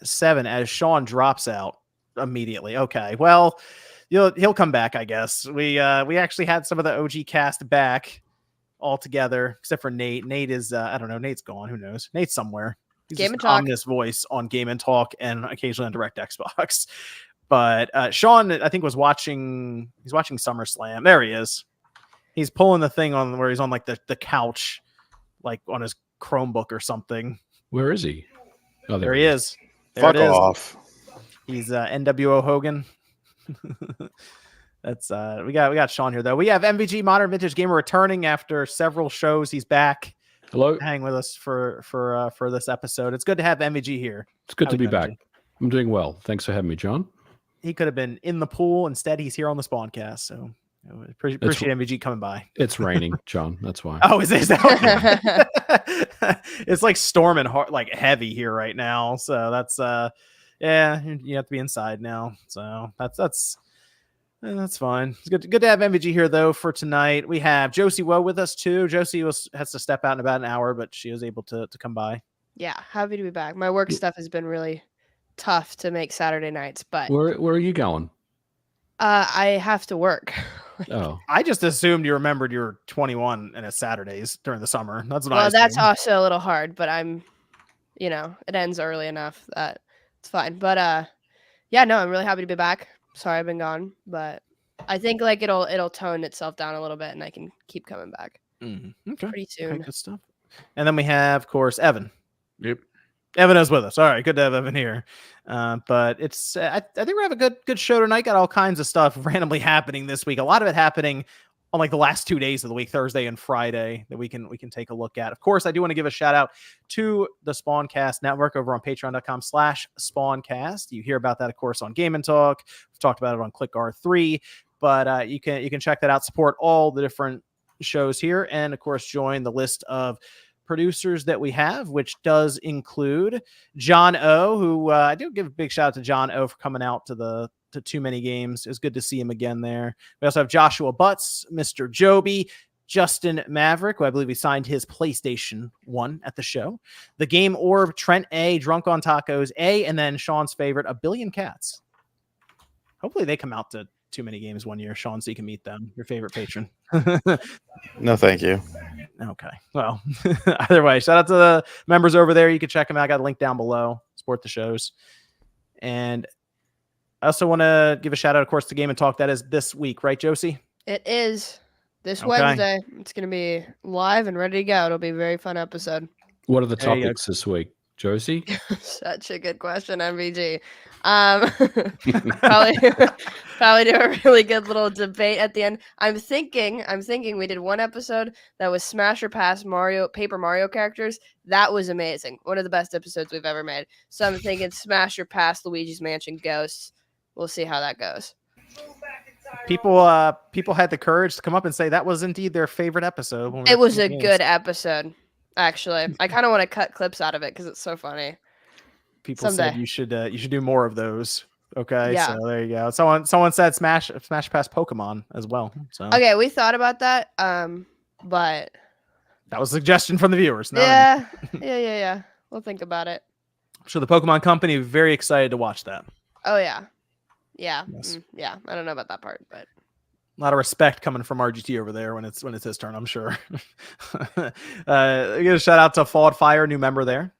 7 as Sean drops out immediately. Okay, well, he'll come back, I guess. We actually had some of the OG cast back all together, except for Nate. Nate is I don't know. Nate's gone. Who knows? Nate's somewhere. He's Game just and an Talk. ominous voice on Game and Talk and occasionally on Direct Xbox. But Sean, I think, was watching. He's watching SummerSlam. There he is. He's pulling the thing on where he's on like the couch, like on his Chromebook or something. Where is he? Oh, there he is. There Fuck off. He's NWO Hogan. That's we got Sean here though. We have MVG Modern Vintage Gamer returning after several shows. He's back. Hello. Hang with us for this episode. It's good to have MVG here. It's good to be back. I'm doing well. Thanks for having me, John. He could have been in the pool. Instead, he's here on the Spawncast. So appreciate MVG coming by. It's raining, John. That's why. Oh, is that okay? It's like storming hard, like heavy here right now. So that's yeah, you have to be inside now. So that's fine. It's good to have MVG here though for tonight. We have Josie Woe with us too. Josie has to step out in about an hour, but she was able to come by. Yeah, happy to be back. My work stuff has been really tough to make Saturday nights, but where are you going? I have to work. Oh, I just assumed you remembered you were 21 and it's Saturdays during the summer. That's what I assumed. That's also a little hard, but I'm, it ends early enough that it's fine. But yeah, no, I'm really happy to be back. Sorry I've been gone, but I think like it'll tone itself down a little bit and I can keep coming back. Mm-hmm. Okay. Pretty soon. Okay, good stuff. And then we have, of course, Evan. Yep. Evan is with us. All right, good to have Evan here. But it's I think we have a good show tonight. Got all kinds of stuff randomly happening this week. A lot of it happening on like the last 2 days of the week, Thursday and Friday, that we can take a look at. Of course, I do want to give a shout out to the Spawncast Network over on patreon.com/Spawncast. You hear about that, of course, on Game and Talk. We've talked about it on Click R3, but you can check that out. Support all the different shows here, and of course, join the list of producers that we have, which does include John O, who I do give a big shout out to John O for coming out to Too Many Games. It's good to see him again there. We also have Joshua Butts, Mr. Joby, Justin Maverick, who I believe he signed his PlayStation 1 at the show, The Game Orb, Trent A, Drunk on Tacos A, and then Sean's favorite, A Billion Cats. Hopefully they come out to Too Many Games one year, Sean, so you can meet them, your favorite patron. No, thank you. Okay. Well, either way, shout out to the members over there. You can check them out. I got a link down below. Support the shows. And I also want to give a shout out, of course, to Game and Talk. That is this week, right, Josie? It is this Wednesday. It's going to be live and ready to go. It'll be a very fun episode. What are the topics this week, Josie? Such a good question, MVG. Probably do a really good little debate at the end. I'm thinking we did one episode that was Smash or Pass Paper Mario characters. That was amazing. One of the best episodes we've ever made. So I'm thinking Smash or Pass Luigi's Mansion Ghosts. We'll see how that goes. People had the courage to come up and say that was indeed their favorite episode. It was a good episode, actually. I kind of want to cut clips out of it because it's so funny. People said you should do more of those. Okay, yeah. So there you go. Someone said Smash Pass Pokemon as well. So okay, we thought about that, but that was a suggestion from the viewers. Yeah. We'll think about it. I'm sure the Pokemon Company is very excited to watch that. Oh yeah. Yes. Yeah. I don't know about that part, but a lot of respect coming from RGT over there when it's his turn, I'm sure. Give a shout out to Falled Fire, new member there.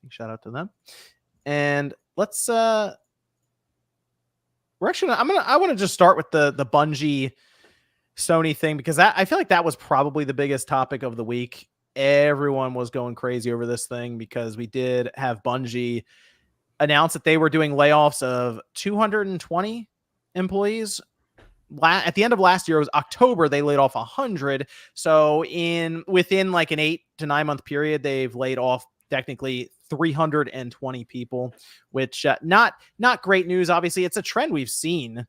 Shout out to them. And let's I want to just start with the Bungie Sony thing, because I feel like that was probably the biggest topic of the week. Everyone was going crazy over this thing because we did have Bungie announce that they were doing layoffs of 220 employees. At the end of last year, it was October, they laid off 100. So within like an 8 to 9 month period, they've laid off technically 320 people, which not great news. Obviously, it's a trend we've seen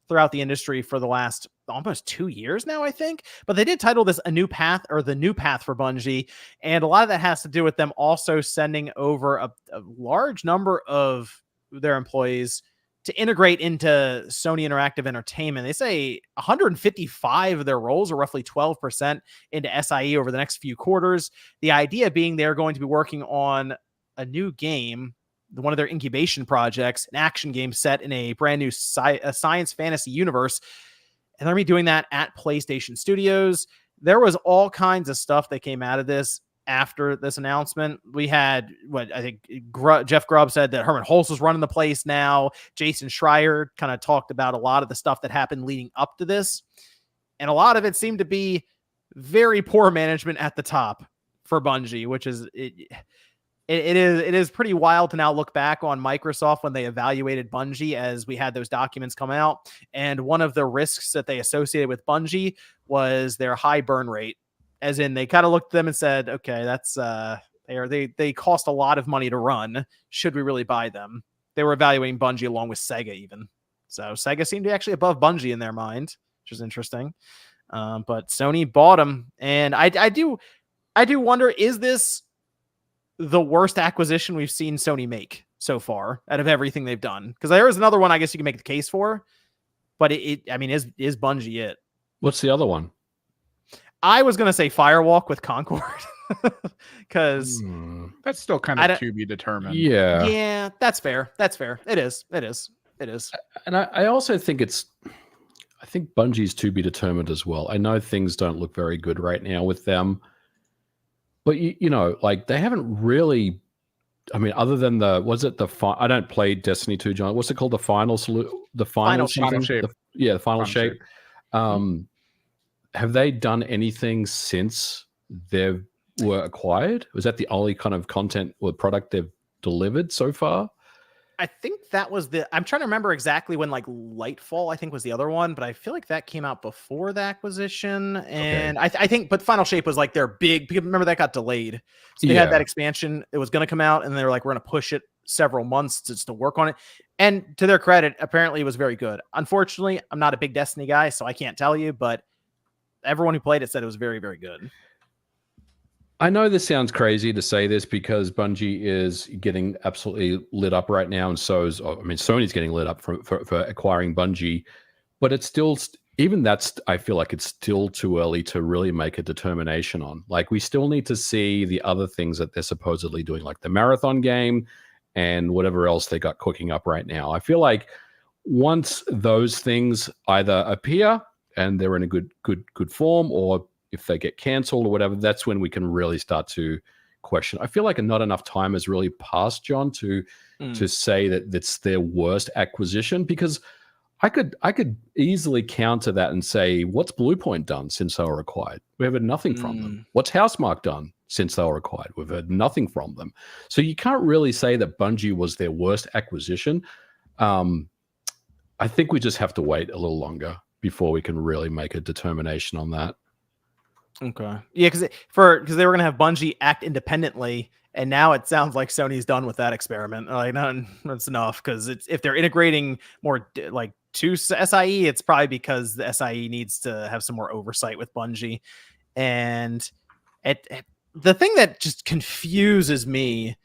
throughout the industry for the last almost 2 years now, I think. But they did title this The New Path for Bungie. And a lot of that has to do with them also sending over a large number of their employees to integrate into Sony Interactive Entertainment. They say 155 of their roles, or roughly 12%, into SIE over the next few quarters. The idea being they're going to be working on a new game one of their incubation projects, an action game set in a brand new science fantasy universe. And they're going to be doing that at PlayStation Studios. There was all kinds of stuff that came out of this after this announcement. We had what I think Jeff Grubb said that Herman Hulse was running the place now. Jason Schreier kind of talked about a lot of the stuff that happened leading up to this. And a lot of it seemed to be very poor management at the top for Bungie, which is it is pretty wild to now look back on Microsoft when they evaluated Bungie as we had those documents come out. And one of the risks that they associated with Bungie was their high burn rate, as in they kind of looked at them and said, okay, that's they cost a lot of money to run. Should we really buy them? They were evaluating Bungie along with Sega even. So Sega seemed to be actually above Bungie in their mind, which is interesting. But Sony bought them. And I do wonder, is this the worst acquisition we've seen Sony make so far out of everything they've done? Because there is another one I guess you can make the case for, but is Bungie it? What's the other one? I was going to say Firewalk with Concord because that's still kind of to be determined. Yeah, that's fair. It is. And I also think I think Bungie's to be determined as well. I know things don't look very good right now with them, but you know, like they haven't really. I mean, other than I don't play Destiny 2, John. What's it called? The final shape. The final shape. Have they done anything since they were acquired? Was that the only kind of content or product they've delivered so far? I think that was I'm trying to remember exactly when, like, Lightfall, I think, was the other one, but I feel like that came out before the acquisition. And okay. I think, but Final Shape was like their big, remember that got delayed. So they had that expansion. It was going to come out and they were like, we're going to push it several months to work on it. And to their credit, apparently it was very good. Unfortunately, I'm not a big Destiny guy, so I can't tell you, but everyone who played it said it was very, very good. I know this sounds crazy to say this because Bungie is getting absolutely lit up right now, and Sony's getting lit up for acquiring Bungie, but it's still, even that's, I feel like it's still too early to really make a determination on. Like, we still need to see the other things that they're supposedly doing, like the marathon game and whatever else they got cooking up right now. I feel like once those things either appear and they're in a good form, or if they get canceled or whatever, that's when we can really start to question. I feel like not enough time has really passed, John, to say that that's their worst acquisition, because I could easily counter that and say, what's Bluepoint done since they were acquired? We have heard nothing from them. What's Housemarque done since they were acquired? We've heard nothing from them. So you can't really say that Bungie was their worst acquisition. I think we just have to wait a little longer before we can really make a determination on that. Okay. Yeah, because they were going to have Bungie act independently, and now it sounds like Sony's done with that experiment. Like, no, that's enough, because if they're integrating more like to SIE, it's probably because the SIE needs to have some more oversight with Bungie. And the thing that just confuses me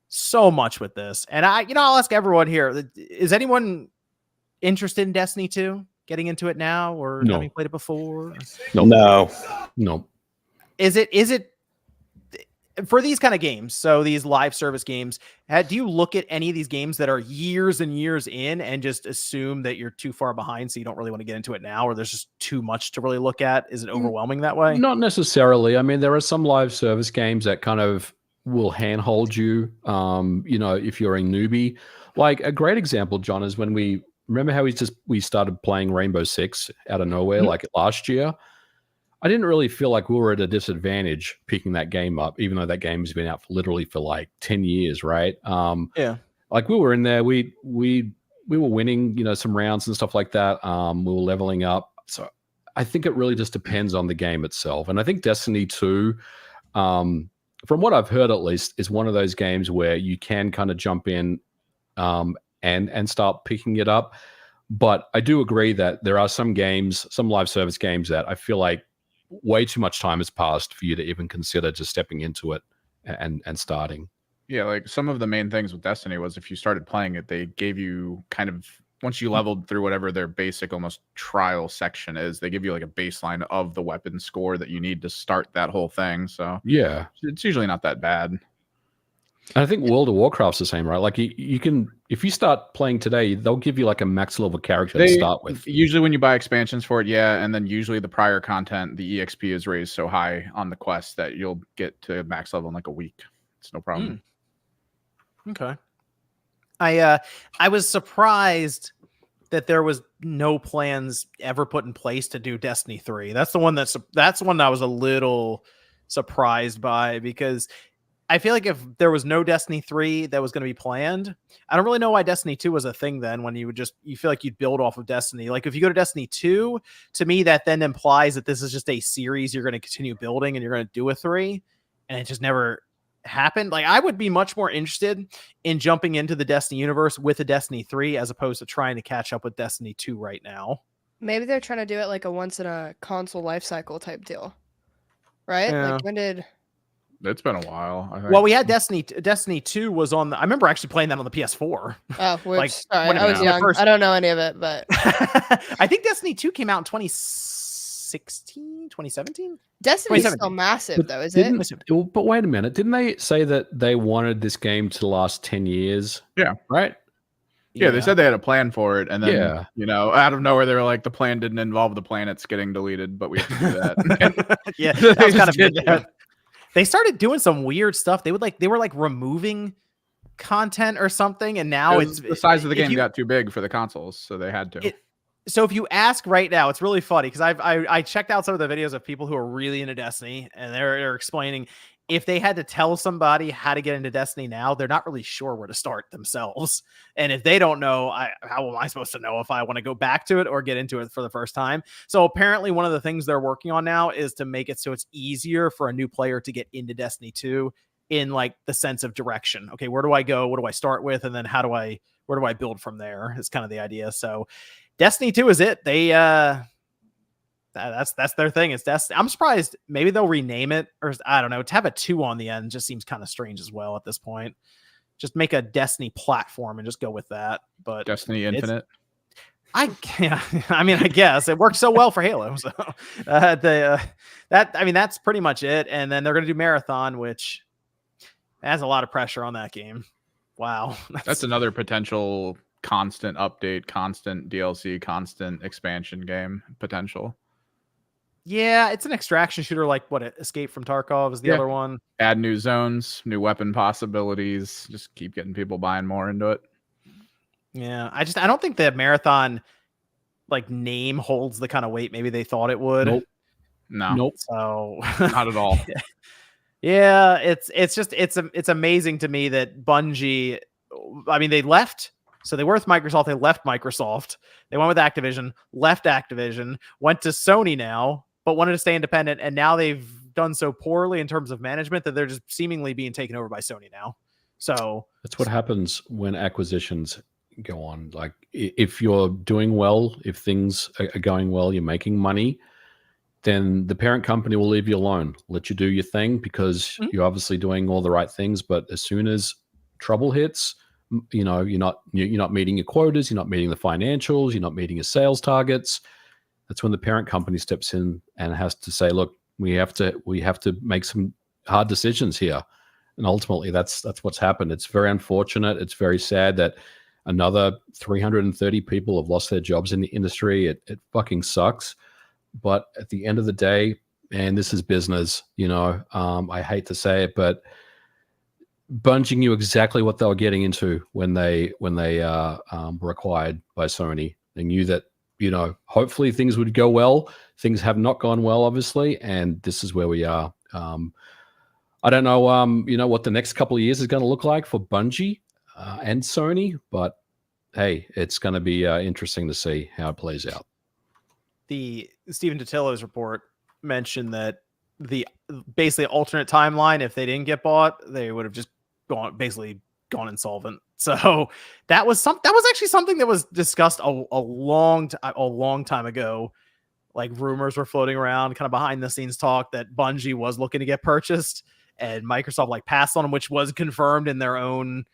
so much with this, and I'll ask everyone here, is anyone interested in Destiny 2? Getting into it now, or having played it before? No. Is it for these kind of games? So these live service games, do you look at any of these games that are years and years in and just assume that you're too far behind, so you don't really want to get into it now, or there's just too much to really look at? Is it overwhelming that way? Not necessarily. I mean, there are some live service games that kind of will handhold you. If you're a newbie, like a great example, John, is when remember how we started playing Rainbow Six out of nowhere, like last year? I didn't really feel like we were at a disadvantage picking that game up, even though that game has been out literally for like 10 years, right? Like we were in there, we were winning, some rounds and stuff like that. We were leveling up. So I think it really just depends on the game itself. And I think Destiny 2, from what I've heard at least, is one of those games where you can kind of jump in and start picking it up. But I do agree that there are some games, some live service games, that I feel like way too much time has passed for you to even consider just stepping into it and starting. Yeah, like some of the main things with Destiny was if you started playing it, they gave you kind of, once you leveled through whatever their basic almost trial section is, they give you like a baseline of the weapon score that you need to start that whole thing. So yeah, it's usually not that bad. I think World of Warcraft's the same, right? Like you can, if you start playing today, they'll give you like a max level character to start with. Usually when you buy expansions for it, yeah, and then usually the prior content, the EXP is raised so high on the quest that you'll get to max level in like a week. It's no problem. Okay. I was surprised that there was no plans ever put in place to do Destiny 3. That's the one that I was a little surprised by, because I feel like if there was no Destiny 3 that was going to be planned, I don't really know why Destiny 2 was a thing then, when you feel like you'd build off of Destiny. Like if you go to Destiny 2, to me, that then implies that this is just a series you're going to continue building and you're going to do a 3, and it just never happened. Like I would be much more interested in jumping into the Destiny universe with a Destiny 3 as opposed to trying to catch up with Destiny 2 right now. Maybe they're trying to do it like a once in a console life cycle type deal. Right? Yeah. Like when did It's been a while. I think. Well, we had Destiny 2 was on I remember actually playing that on the PS4. Oh, whoops. Like, Sorry, when I was the young. first- I don't know any of it, but I think Destiny 2 came out in 2016, 2017. Destiny's 2017. still massive But though, is didn't- it? But wait a minute. Didn't they say that they wanted this game to last 10 years? Yeah. Right? Yeah, they said they had a plan for it, and then Yeah. out of nowhere they were like, the plan didn't involve the planets getting deleted, but we have to do that. Yeah, They that was kind of just big. did. They started doing some weird stuff. They were removing content or something, and now it's the size of the if game you- got too big for the consoles, so they had to. So if you ask right now, it's really funny because I checked out some of the videos of people who are really into Destiny, and they're explaining if they had to tell somebody how to get into Destiny now, they're not really sure where to start themselves. And if they don't know, how am I supposed to know if I want to go back to it or get into it for the first time? So apparently one of the things they're working on now is to make it so it's easier for a new player to get into Destiny 2 in like the sense of direction. Okay, where do I go? What do I start with? And then where do I build from there? Is kind of the idea. So Destiny 2 is it. They that's their thing. It's Destiny. I'm surprised maybe they'll rename it, or I don't know. To have a 2 on the end just seems kind of strange as well at this point. Just make a Destiny platform and just go with that. But Destiny Infinite. I guess it worked so well for Halo. So that's pretty much it. And then they're going to do Marathon, which has a lot of pressure on that game. Wow, That's another potential constant update, constant DLC, constant expansion game potential. Yeah, it's an extraction shooter like what Escape from Tarkov is the other one. Add new zones, new weapon possibilities, just keep getting people buying more into it. Yeah, I don't think the Marathon like name holds the kind of weight maybe they thought it would. Nope. No, Nope. So not at all. yeah, it's amazing to me that Bungie, I mean, they left. So they were with Microsoft. They left Microsoft. They went with Activision, left Activision, went to Sony now, but wanted to stay independent. And now they've done so poorly in terms of management that they're just seemingly being taken over by Sony now. So That's what happens when acquisitions go on. Like if you're doing well, if things are going well, you're making money, then the parent company will leave you alone, let you do your thing because you're obviously doing all the right things. But as soon as trouble hits, you're not meeting your quotas, you're not meeting the financials, you're not meeting your sales targets. That's when the parent company steps in and has to say, look, we have to make some hard decisions here. And ultimately that's what's happened. It's very unfortunate. It's very sad that another 330 people have lost their jobs in the industry. It fucking sucks. But at the end of the day, and this is business, I hate to say it, but Bungie knew exactly what they were getting into when they were acquired by Sony. They knew that, hopefully things would go well. Things have not gone well, obviously, and this is where we are. I don't know, what the next couple of years is going to look like for Bungie and Sony, but hey, it's going to be interesting to see how it plays out. The Stephen Totillo's report mentioned that the basically alternate timeline, if they didn't get bought, they would have just gone insolvent. So that was actually something that was discussed a long time ago. Like rumors were floating around, kind of behind the scenes talk that Bungie was looking to get purchased, and Microsoft like passed on them, which was confirmed in their own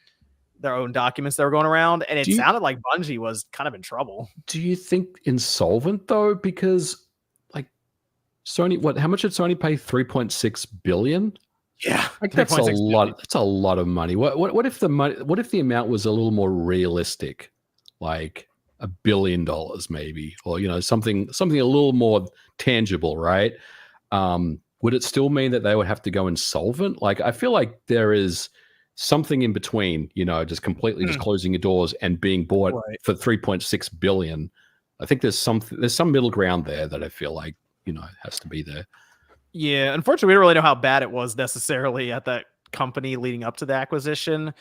documents that were going around. And it sounded like Bungie was kind of in trouble. Do you think insolvent though? Because like Sony, how much did Sony pay? $3.6 billion Yeah, Like that's a 3.6 lot. billion. That's a lot of money. What if the money? What if the amount was a little more realistic, like $1 billion maybe, or something a little more tangible, right? Would it still mean that they would have to go insolvent? Like I feel like there is something in between, just completely just closing your doors and being bought for 3.6 billion. I think there's some middle ground there that I feel like has to be there. Yeah, unfortunately, we don't really know how bad it was necessarily at that company leading up to the acquisition,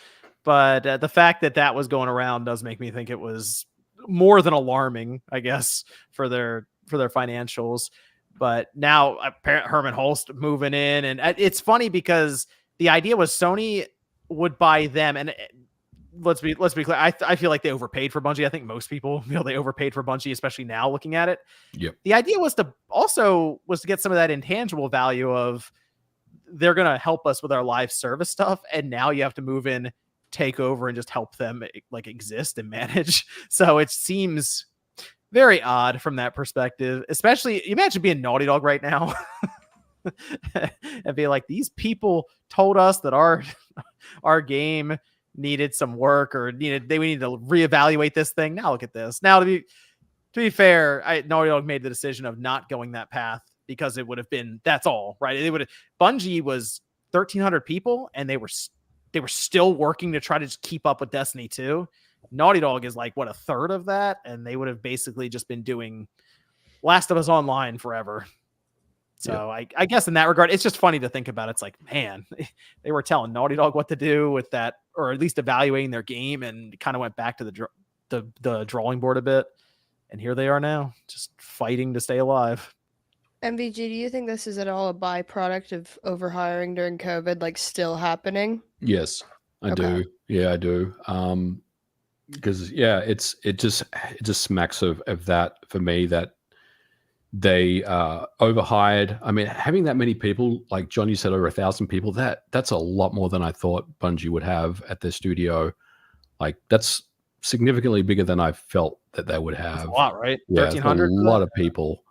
but the fact that was going around does make me think it was more than alarming, I guess, for their financials. But now Herman Hulst moving in, and it's funny because the idea was Sony would buy them, and let's be clear. I feel like they overpaid for Bungie. I think most people feel they overpaid for Bungie, especially now looking at it. Yep. The idea was to get some of that intangible value of they're going to help us with our live service stuff. And now you have to move in, take over, and just help them like exist and manage. So it seems very odd from that perspective, especially imagine being Naughty Dog right now and be like, these people told us that our game needed some work or we need to reevaluate this thing. Now look at this. Now to be fair, Naughty Dog made the decision of not going that path because it would have been that's all right. Bungie was 1,300 people and they were still working to try to just keep up with Destiny 2. Naughty Dog is like a third of that, and they would have basically just been doing Last of Us Online forever. So yeah. I guess in that regard, it's just funny to think about. It's like, man, they were telling Naughty Dog what to do with that, or at least evaluating their game, and kind of went back to the drawing board a bit. And here they are now, just fighting to stay alive. MVG, do you think this is at all a byproduct of overhiring during COVID, like still happening? Yes, I do. Yeah, I do. Because it just smacks of that for me, that they overhired. I mean, having that many people, like John, you said over 1,000 people, that's a lot more than I thought Bungie would have at their studio. Like that's significantly bigger than I felt that they would have. That's a lot, right? Yeah, 1,300. A lot of people.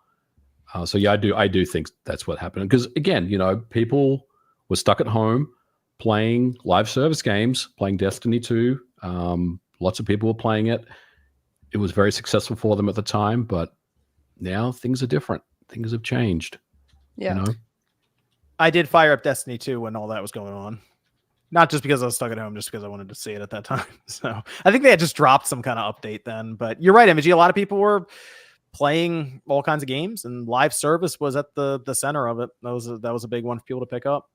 So yeah, I do think that's what happened. Because again, people were stuck at home playing live service games, playing Destiny 2. Lots of people were playing it. It was very successful for them at the time, but now things are different. Things have changed. Yeah. I did fire up Destiny 2 when all that was going on. Not just because I was stuck at home, just because I wanted to see it at that time. So I think they had just dropped some kind of update then. But you're right, MG. A lot of people were playing all kinds of games, and live service was at the center of it. That was a big one for people to pick up.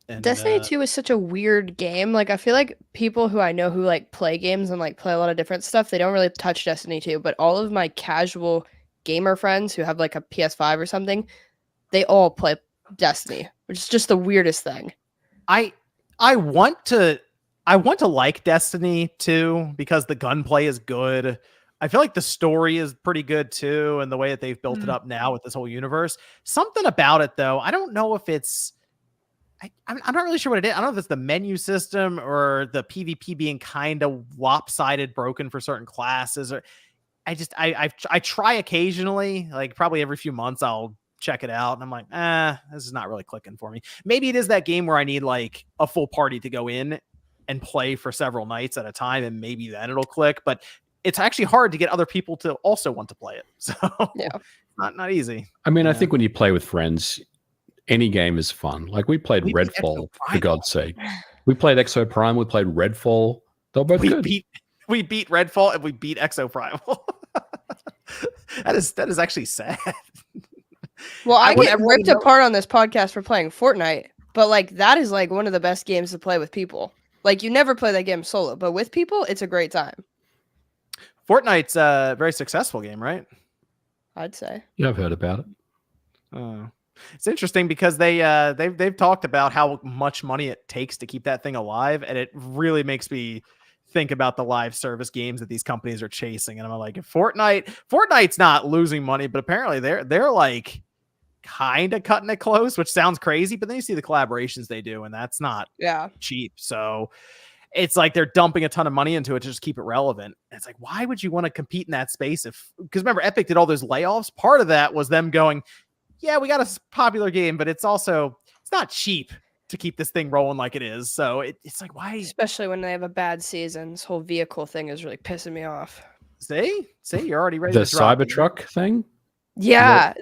And, Destiny 2 is such a weird game. Like I feel like people who I know who like play games and like play a lot of different stuff, they don't really touch Destiny 2. But all of my casual gamer friends who have like a PS5 or something, they all play Destiny, which is just the weirdest thing. I want to like Destiny 2 because the gunplay is good. I feel like the story is pretty good too, and the way that they've built it up now with this whole universe. Something about it though, I don't know if it's I'm not really sure what it is. I don't know if it's the menu system or the PvP being kind of lopsided, broken for certain classes. Or I try occasionally, like probably every few months, I'll check it out, and I'm like, this is not really clicking for me. Maybe it is that game where I need like a full party to go in and play for several nights at a time, and maybe then it'll click. But it's actually hard to get other people to also want to play it. So yeah, not easy. I mean, I think when you play with friends, any game is fun. Like we played Redfall, for God's sake. We played Exo Prime. We played Redfall. They were both good. We beat Redfall and we beat Exo Primal. That is actually sad. Well, I get ripped apart on this podcast for playing Fortnite, but like that is like one of the best games to play with people. Like you never play that game solo, but with people, it's a great time. Fortnite's a very successful game, right? I'd say. Yeah, I've heard about it. It's interesting because they've talked about how much money it takes to keep that thing alive, and it really makes me think about the live service games that these companies are chasing. And I'm like, Fortnite's not losing money, but apparently they're like kind of cutting it close, which sounds crazy. But then you see the collaborations they do, and that's not cheap. So it's like they're dumping a ton of money into it to just keep it relevant. And it's like, why would you want to compete in that space? Because remember, Epic did all those layoffs. Part of that was them going, yeah, we got a popular game, but it's not cheap. to keep this thing rolling like it is. So it's like, why? Especially when they have a bad season. This whole vehicle thing is really pissing me off. See, you're already ready The to drop it. Cybertruck thing. Yeah.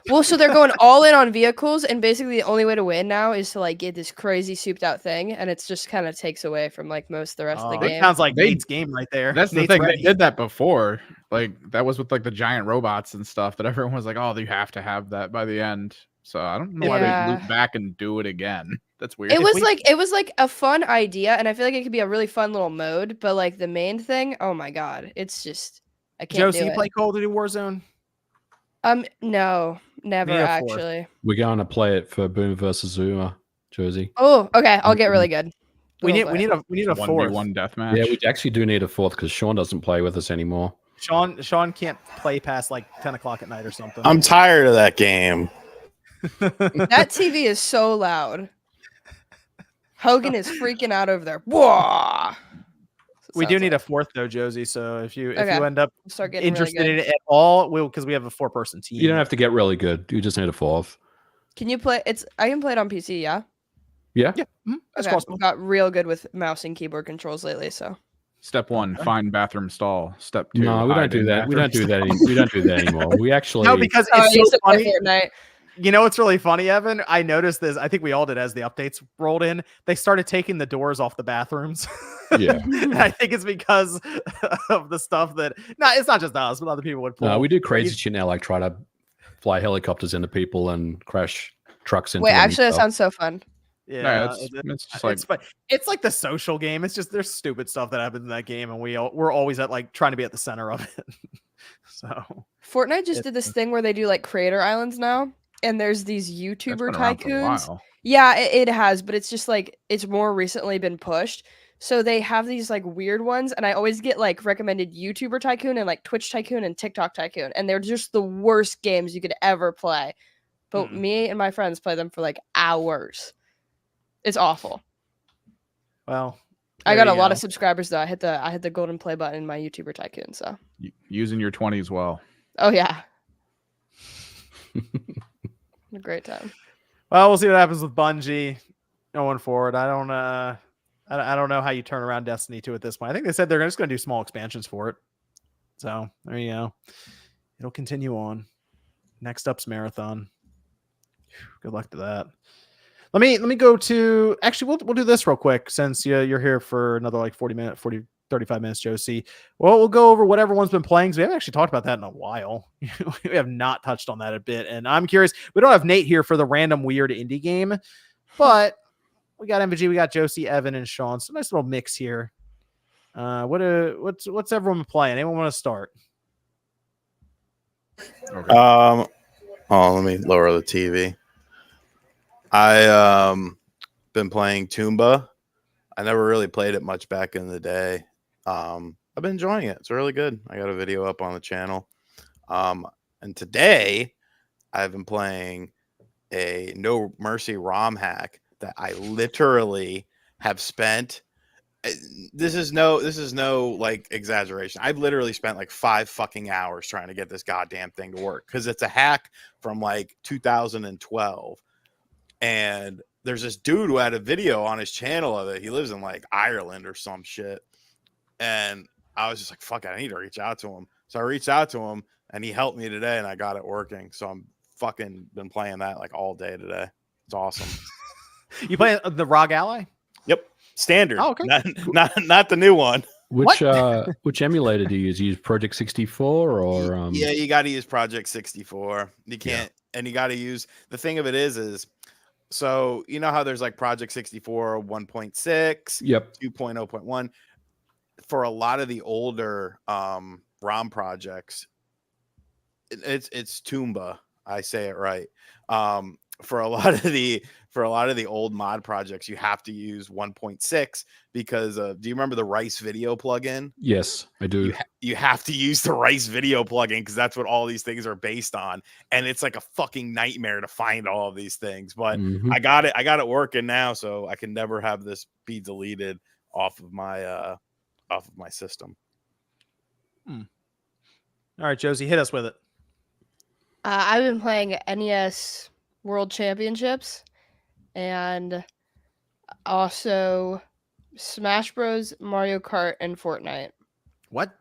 Well, so they're going all in on vehicles, and basically the only way to win now is to like get this crazy souped out thing, and it's just kind of takes away from like most of the rest of the It game. sounds like They- Nate's game right there. That's the Nate's thing. ready. They did that before. Like that was with like the giant robots and stuff that everyone was like, oh, you have to have that by the end. So I don't know why Yeah. they loop back and do it again. That's weird. It was like a fun idea, and I feel like it could be a really fun little mode. But like the main thing, oh my god, it's just I can't Josie, do you it. play Call of Duty Warzone? No, never Me a fourth. actually. We're going to play it for Boom versus Zuma, Josie. Oh, okay, I'll get really good. We We'll need play it. a 4th. 1v1 deathmatch. Yeah, we actually do need a 4th because Sean doesn't play with us anymore. Sean can't play past like 10 o'clock at night or something. I'm tired of that game. That TV is so loud. Hogan is freaking out over there. Whoa! We do need a 4th though, Josie. So if you Okay. end up start getting interested really in good. it at all, because we have a 4-person team. You don't have to get really good. You just need a 4th. Can you play? I can play it on PC. Yeah. Yeah. Yeah, that's Okay. possible. Got real good with mouse and keyboard controls lately. So Step 1, find bathroom stall. Step 2, No, we don't hide do in that. We bathroom don't do stall. that. We don't do that anymore. We actually. No, because I it's used so to play funny. Fortnite. You know what's really funny, Evan? I noticed this. I think we all did as the updates rolled in. They started taking the doors off the bathrooms. Yeah. And I think it's because of the stuff that. No, it's not just us, but other people would pull. No, we do crazy shit now, like try to fly helicopters into people and crash trucks into Wait, them and actually, that stuff. sounds so fun. Yeah, it's just like it's fun. It's like the social game. It's just there's stupid stuff that happens in that game, and we're always at like trying to be at the center of it. So Fortnite just did this thing where they do like creator islands now, and there's these that's YouTuber been around for a tycoons. while. Yeah, it has, but it's just like it's more recently been pushed. So they have these like weird ones, and I always get like recommended YouTuber Tycoon and like Twitch Tycoon and TikTok Tycoon, and they're just the worst games you could ever play. But me and my friends play them for like hours. It's awful. well, I there got a you lot go. of subscribers though. I hit the golden play button in my YouTuber Tycoon. So Using your 20s well. oh yeah, a great time. Well, we'll see what happens with Bungie going forward. I don't know how you turn around Destiny 2 at this point. I think they said they're just going to do small expansions for it. So there you go. It'll continue on. Next up's Marathon. Good luck to that. Let me go to. Actually, we'll do this real quick since you're here for another like 35 minutes, Josie. Well, we'll go over what everyone's been playing. So we haven't actually talked about that in a while. We have not touched on that a bit, and I'm curious. We don't have Nate here for the random weird indie game, but we got MVG, we got Josie, Evan, and Sean. So nice little mix here. What's everyone playing? Anyone want to start? Okay. Let me lower the TV. I been playing Tomba. I never really played it much back in the day. I've been enjoying it. It's really good. I got a video up on the channel. And today I've been playing a No Mercy ROM hack that I literally have spent. This is no like exaggeration. I've literally spent like 5 fucking hours trying to get this goddamn thing to work because it's a hack from like 2012. And there's this dude who had a video on his channel of it. He lives in like Ireland or some shit. And I was just like, fuck, I need to reach out to him. So I reached out to him and he helped me today and I got it working. So I'm fucking been playing that like all day today. It's awesome. You playing the ROG Ally? Yep. Standard. Oh, okay. Not the new one. Which emulator do you use? You use Project 64 or Yeah, you got to use Project 64. You can't, and you got to use the thing of it is so you know how there's like Project 64 1.6, Yep. 2.0.1 for a lot of the older ROM projects. It's Tomba. I say it right. For a lot of the old mod projects, you have to use 1.6 because do you remember the Rice Video plugin? Yes, I do. You have to use the Rice Video plugin because that's what all these things are based on, and it's like a fucking nightmare to find all of these things. But I got it working now, so I can never have this be deleted off of my system. All right, Josie, hit us with it. I've been playing NES World Championships, and Also, Smash Bros, Mario Kart, and Fortnite. What?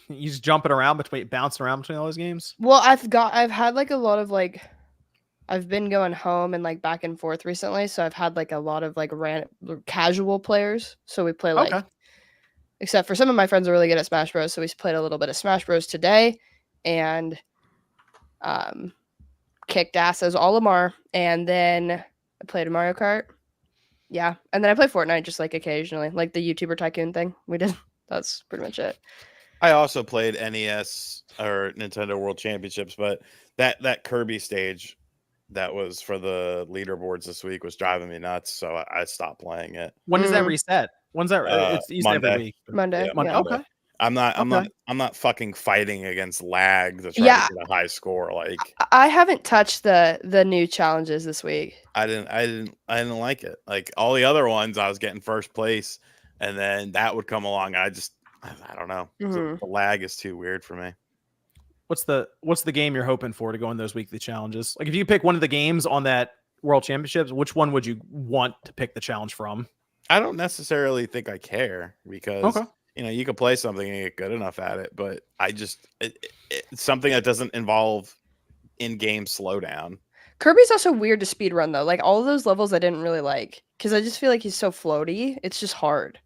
You just jumping around bouncing around between all those games? Well, I've had like a lot of like, I've been going home and like back and forth recently, so I've had like a lot of like casual players. So we play like, Okay. except for some of my friends are really good at Smash Bros, so we played a little bit of Smash Bros today, and kicked ass as Olimar, and then I played Mario Kart. Yeah, and then I play Fortnite just like occasionally, like the YouTuber Tycoon thing we did. That's pretty much it. I also played NES or Nintendo World Championships, but that Kirby stage that was for the leaderboards this week was driving me nuts, so I stopped playing it. When does that reset? When's that? It's you said every Monday. week. Monday. Yeah, Yeah. Monday. Okay. I'm Okay. not fucking fighting against lag to try Yeah. to get a high score. Like I haven't touched the new challenges this week. I didn't like it. Like all the other ones, I was getting first place, and then that would come along. I don't know. Mhm. The lag is too weird for me. What's the game you're hoping for to go in those weekly challenges? Like if you pick one of the games on that World Championships, which one would you want to pick the challenge from? I don't necessarily think I care because Okay. you could play something and get good enough at it, but it's something that doesn't involve in-game slowdown. Kirby's also weird to speedrun though. Like all of those levels I didn't really like because I just feel like he's so floaty. It's just hard.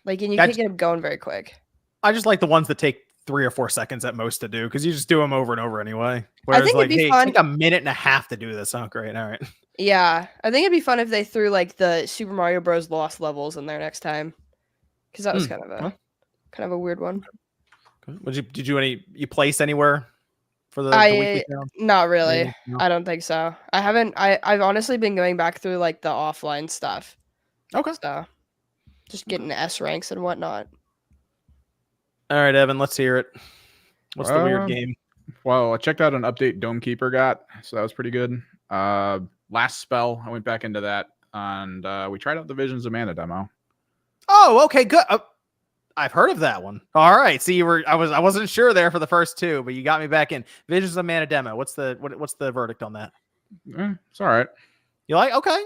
Like, and you can't get him going very quick. I just like the ones that take 3 or 4 seconds at most to do because you just do them over and over anyway. Whereas think like, it'd be hey, fun. take a minute and a half to do this. Oh, great. All right. Yeah, I think it'd be fun if they threw like the Super Mario Bros. Lost levels in there next time, because that was kind of a weird one. Did you place anywhere for the weekly challenge? Not really. No? I don't think so. I haven't. I've honestly been going back through like the offline stuff. Okay. So just getting S ranks and whatnot. All right, Evan, let's hear it. What's the weird game? Well, I checked out an update Dome Keeper got, so that was pretty good. Last Spell, I went back into that, and we tried out the Visions of Mana demo. Oh, okay, good. I've heard of that one. All right, see, I wasn't sure there for the first two, but you got me back in. Visions of Mana demo. What's the verdict on that? It's all right. You like? Okay.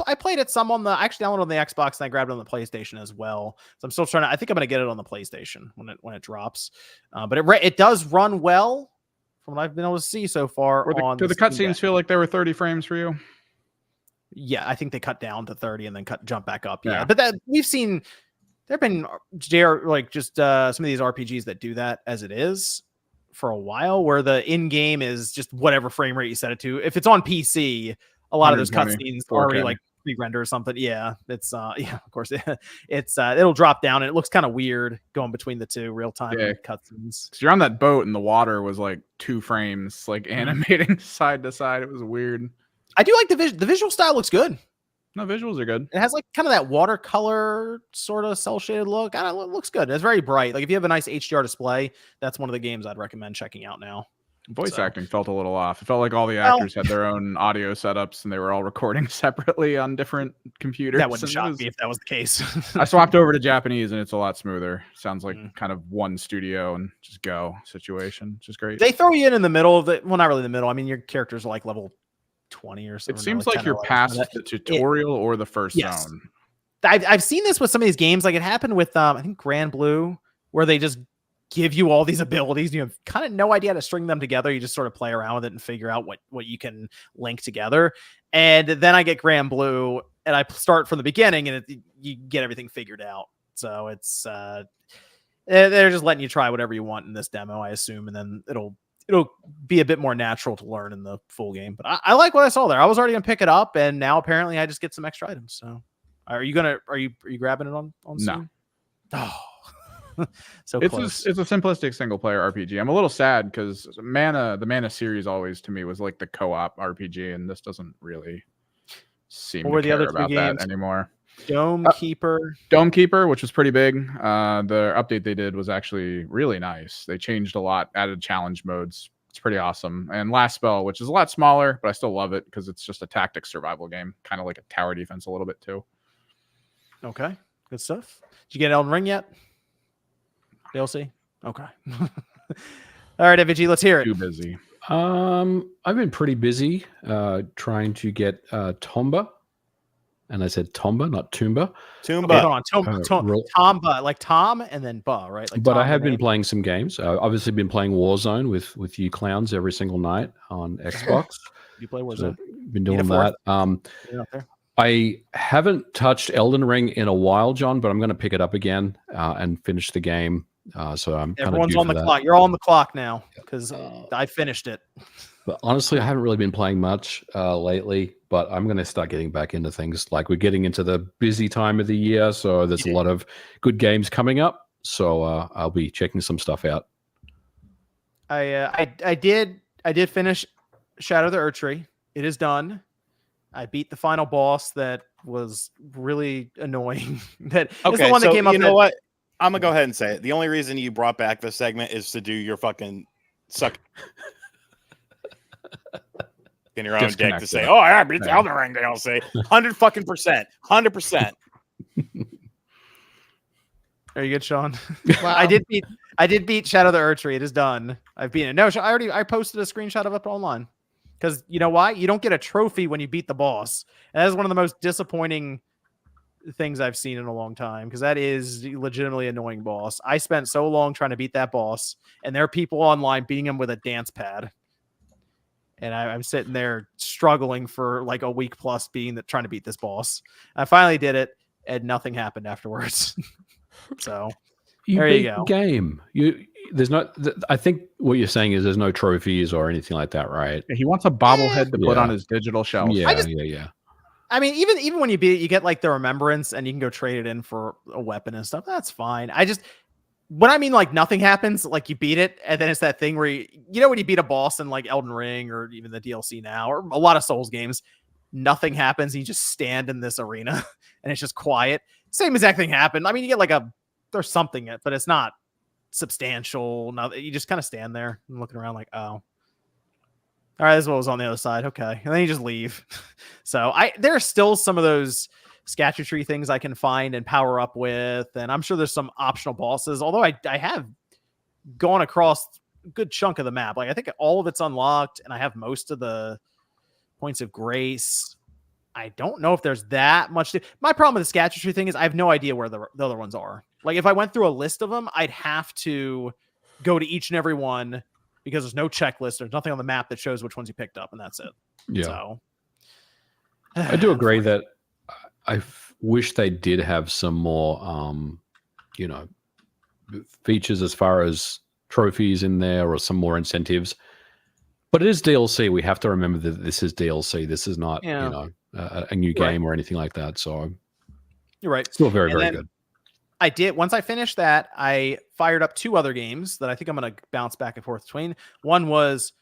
I played it some I actually downloaded on the Xbox and I grabbed it on the PlayStation as well. So I'm still trying to. I think I'm gonna get it on the PlayStation when it drops. But it does run well from what I've been able to see so far. Do the cutscenes feel like they were 30 frames for you? Yeah, I think they cut down to 30 and then jump back up. Yeah, but that we've seen. There've been just some of these RPGs that do that as it is for a while, where the in-game is just whatever frame rate you set it to. If it's on PC. A lot of those cutscenes are already like pre-render or something. Yeah, it's of course it's it'll drop down and it looks kind of weird going between the two real time cutscenes. So you're on that boat and the water was like 2 frames, like animating side to side. It was weird. I do like the visual style looks good. No, visuals are good. It has like kind of that watercolor sort of cel shaded look. I don't know, it looks good. It's very bright. Like if you have a nice HDR display, that's one of the games I'd recommend checking out now. Voice acting felt a little off. It felt like all the actors had their own audio setups and they were all recording separately on different computers. That wouldn't shock me if that was the case. I swapped over to Japanese and it's a lot smoother. Sounds like kind of one studio and just go situation, which is great. They throw you in the middle of it. Well, not really the middle. I mean, your characters are like level 20 or something. It seems like you're past the tutorial or the first zone. I've seen this with some of these games. Like it happened with I think Grand Blue, where they just give you all these abilities. You have kind of no idea how to string them together. You just sort of play around with it and figure out what you can link together. And then I get Grand Blue and I start from the beginning and you get everything figured out. So it's they're just letting you try whatever you want in this demo, I assume, and then it'll be a bit more natural to learn in the full game. But I like what I saw there. I was already gonna pick it up, and now apparently I just get some extra items. So are you grabbing it on Steam? No. Oh. So it's a simplistic single player RPG. I'm a little sad because the Mana series always to me was like the co-op RPG, and this doesn't really seem to care about that anymore. Dome Keeper, which was pretty big. The update they did was actually really nice. They changed a lot, added challenge modes. It's pretty awesome. And Last Spell, which is a lot smaller, but I still love it because it's just a tactics survival game, kind of like a tower defense a little bit too. Okay, good stuff. Did you get Elden Ring yet? DLC? Okay. All right, FG, let's hear it. Too busy. I've been pretty busy trying to get Tomba. and I said Tomba, not Tomba. Tomba. Okay, hold on. Tomba, like Tom and then Ba, right? Like But Tom I have the been name. playing some games. Obviously, been playing Warzone with you clowns every single night on Xbox. You play So Warzone? been Need a doing fourth? that. You're not there? I haven't touched Elden Ring in a while, John, but I'm going to pick it up again and finish the game. So I'm kind of Everyone's due on for the that. clock. You're all on the clock now because I finished it. But honestly, I haven't really been playing much lately, but I'm going to start getting back into things. Like we're getting into the busy time of the year, so there's a lot of good games coming up. So I'll be checking some stuff out. I did finish Shadow of the Erdtree. It is done. I beat the final boss that was really annoying. That is Okay, the one that so came up. you know what? I'm gonna go ahead and say it. The only reason you brought back this segment is to do your fucking suck in your own dick to Disconnected. say, "Oh, I beat the Elden Ring DLC." 100%. Are you good, Sean? Wow. I did beat Shadow of the Erdtree. It is done. I've beaten it. No, I posted a screenshot of it online. Because you know why? You don't get a trophy when you beat the boss. And that is one of the most disappointing things I've seen in a long time. Because that is legitimately annoying boss. I spent so long trying to beat that boss, and there are people online beating him with a dance pad. And I'm sitting there struggling for like a week plus trying to beat this boss. I finally did it, and nothing happened afterwards. So You there beat you go. the game. There's no. I think what you're saying is there's no trophies or anything like that, right? He wants a bobblehead to put Yeah. on his digital shelf. Yeah. I mean, even when you beat it, you get like the remembrance, and you can go trade it in for a weapon and stuff. That's fine. When I mean like nothing happens, like you beat it, and then it's that thing where you know when you beat a boss in like Elden Ring or even the DLC now, or a lot of Souls games, nothing happens. And you just stand in this arena, and it's just quiet. Same exact thing happened. I mean, you get like there's something, but it's not substantial. No, you just kind of stand there and looking around like, oh, all right, this is what was on the other side. Okay. And then you just leave. So there are still some of those scatter things I can find and power up with. And I'm sure there's some optional bosses, although I have gone across a good chunk of the map. Like I think all of it's unlocked, and I have most of the points of grace. I don't know if there's that much. My problem with the scatter thing is I have no idea where the other ones are. Like if I went through a list of them, I'd have to go to each and every one because there's no checklist. There's nothing on the map that shows which ones you picked up, and that's it. Yeah. So I do agree that I wish they did have some more, features as far as trophies in there or some more incentives. But it is DLC. We have to remember that this is DLC. This is not, a new game or anything like that. So you're right. Still very, very good. Once I finished that, I fired up 2 other games that I think I'm going to bounce back and forth between. One was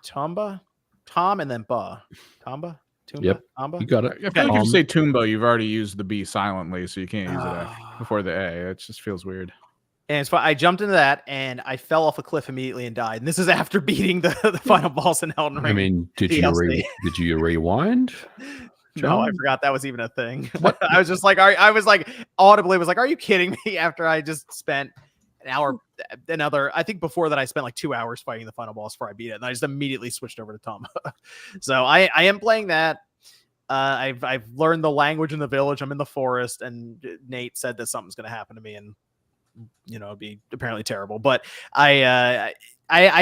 Tom, and then Ba. Tomba? Yep. Tomba? You got it. I feel like if you say Tomba, you've already used the B silently, so you can't use it before the A. It just feels weird. And it's fun. I jumped into that, and I fell off a cliff immediately and died. And this is after beating the final boss in Elden Ring. I mean, did you rewind? No, I forgot that was even a thing. I was just like, I was like audibly was like, are you kidding me? After I just spent an hour, I think before that I spent like 2 hours fighting the final boss before I beat it, and I just immediately switched over to Tomba. So I am playing that. I've learned the language in the village. I'm in the forest, and Nate said that something's going to happen to me, and it'd be apparently terrible. But I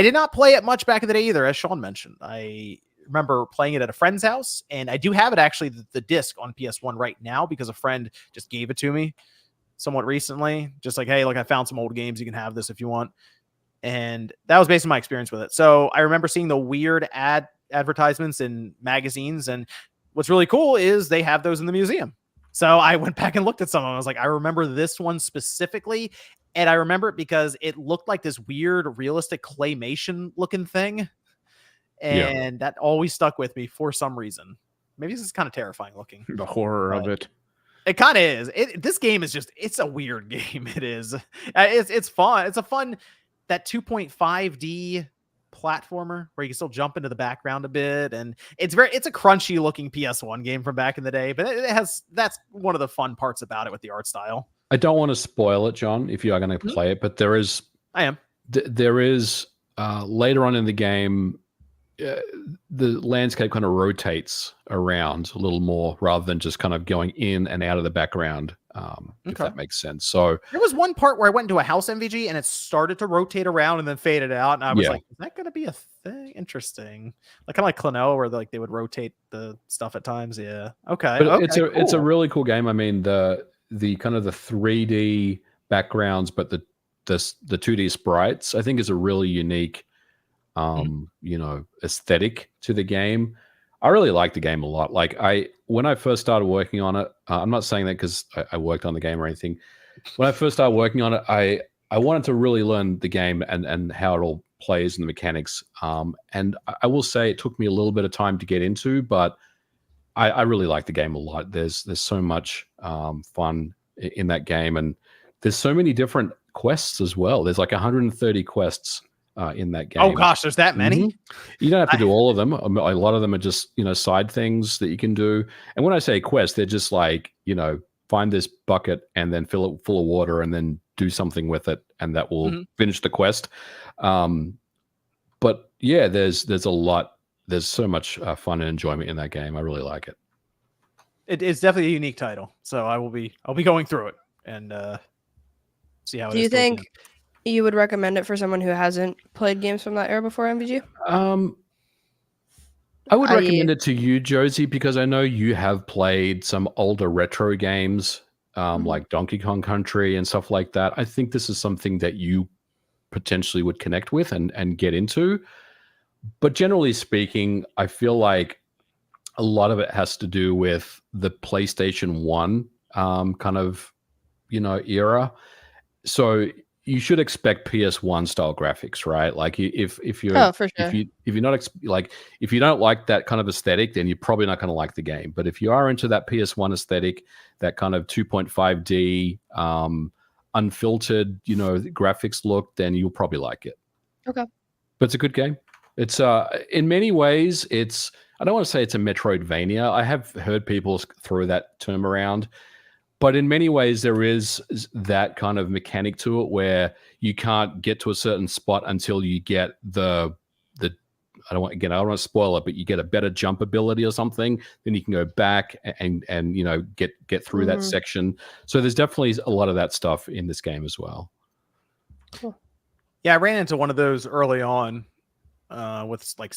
did not play it much back in the day either, as Sean mentioned. I remember playing it at a friend's house, and I do have it actually the disc on PS1 right now because a friend just gave it to me somewhat recently, just like, hey, look, I found some old games, you can have this if you want. And that was based on my experience with it. So I remember seeing the weird advertisements in magazines, and what's really cool is they have those in the museum. So I went back and looked at some of them. I was like, I remember this one specifically, and I remember it because it looked like this weird realistic claymation looking thing. And that always stuck with me for some reason. Maybe this is kind of terrifying looking. The horror of it. It kind of is. This game is it's a weird game. It is. It's fun. It's a fun, that 2.5D platformer where you can still jump into the background a bit. And it's a crunchy looking PS1 game from back in the day, but that's one of the fun parts about it with the art style. I don't want to spoil it, John, if you are going to play it, but there is, I am. There is later on in the game, the landscape kind of rotates around a little more rather than just kind of going in and out of the background, if that makes sense. So there was one part where I went into a house MVG and it started to rotate around and then faded out, and I was like, "Is that going to be a thing?" Interesting, like kind of like Clannel, where they would rotate the stuff at times. Yeah, okay, but okay, it's a really cool game. I mean, the kind of the 3D backgrounds, but the 2D sprites, I think, is a really unique aesthetic to the game. I really like the game a lot. Like when I first started working on it, I'm not saying that because I worked on the game or anything. When I first started working on it, I wanted to really learn the game and how it all plays and the mechanics. And I will say it took me a little bit of time to get into, but I really like the game a lot. There's so much fun in that game, and there's so many different quests as well. There's like 130 quests in that game. Oh gosh, there's that many. You don't have to do all of them. A lot of them are just side things that you can do. And when I say quest, they're just like find this bucket and then fill it full of water and then do something with it, and that will finish the quest. But yeah, there's a lot. There's so much fun and enjoyment in that game. I really like it. It's definitely a unique title, so I'll be going through it and see how it is. Do you think you would recommend it for someone who hasn't played games from that era before, MVG? I would recommend it to you, Josie, because I know you have played some older retro games, like Donkey Kong Country and stuff like that. I think this is something that you potentially would connect with and get into. But generally speaking, I feel like a lot of it has to do with the PlayStation 1 kind of era. So you should expect PS1 style graphics, right? Like if you're for sure. if you're not if you don't like that kind of aesthetic, then you're probably not going to like the game. But if you are into that PS1 aesthetic, that kind of 2.5D unfiltered graphics look, then you'll probably like it. Okay. But it's a good game. It's in many ways I don't want to say it's a Metroidvania. I have heard people throw that term around. But in many ways, there is that kind of mechanic to it where you can't get to a certain spot until you get the I don't want to spoil it, but you get a better jump ability or something. Then you can go back and get through that section. So there's definitely a lot of that stuff in this game as well. Cool. Yeah, I ran into one of those early on. It's like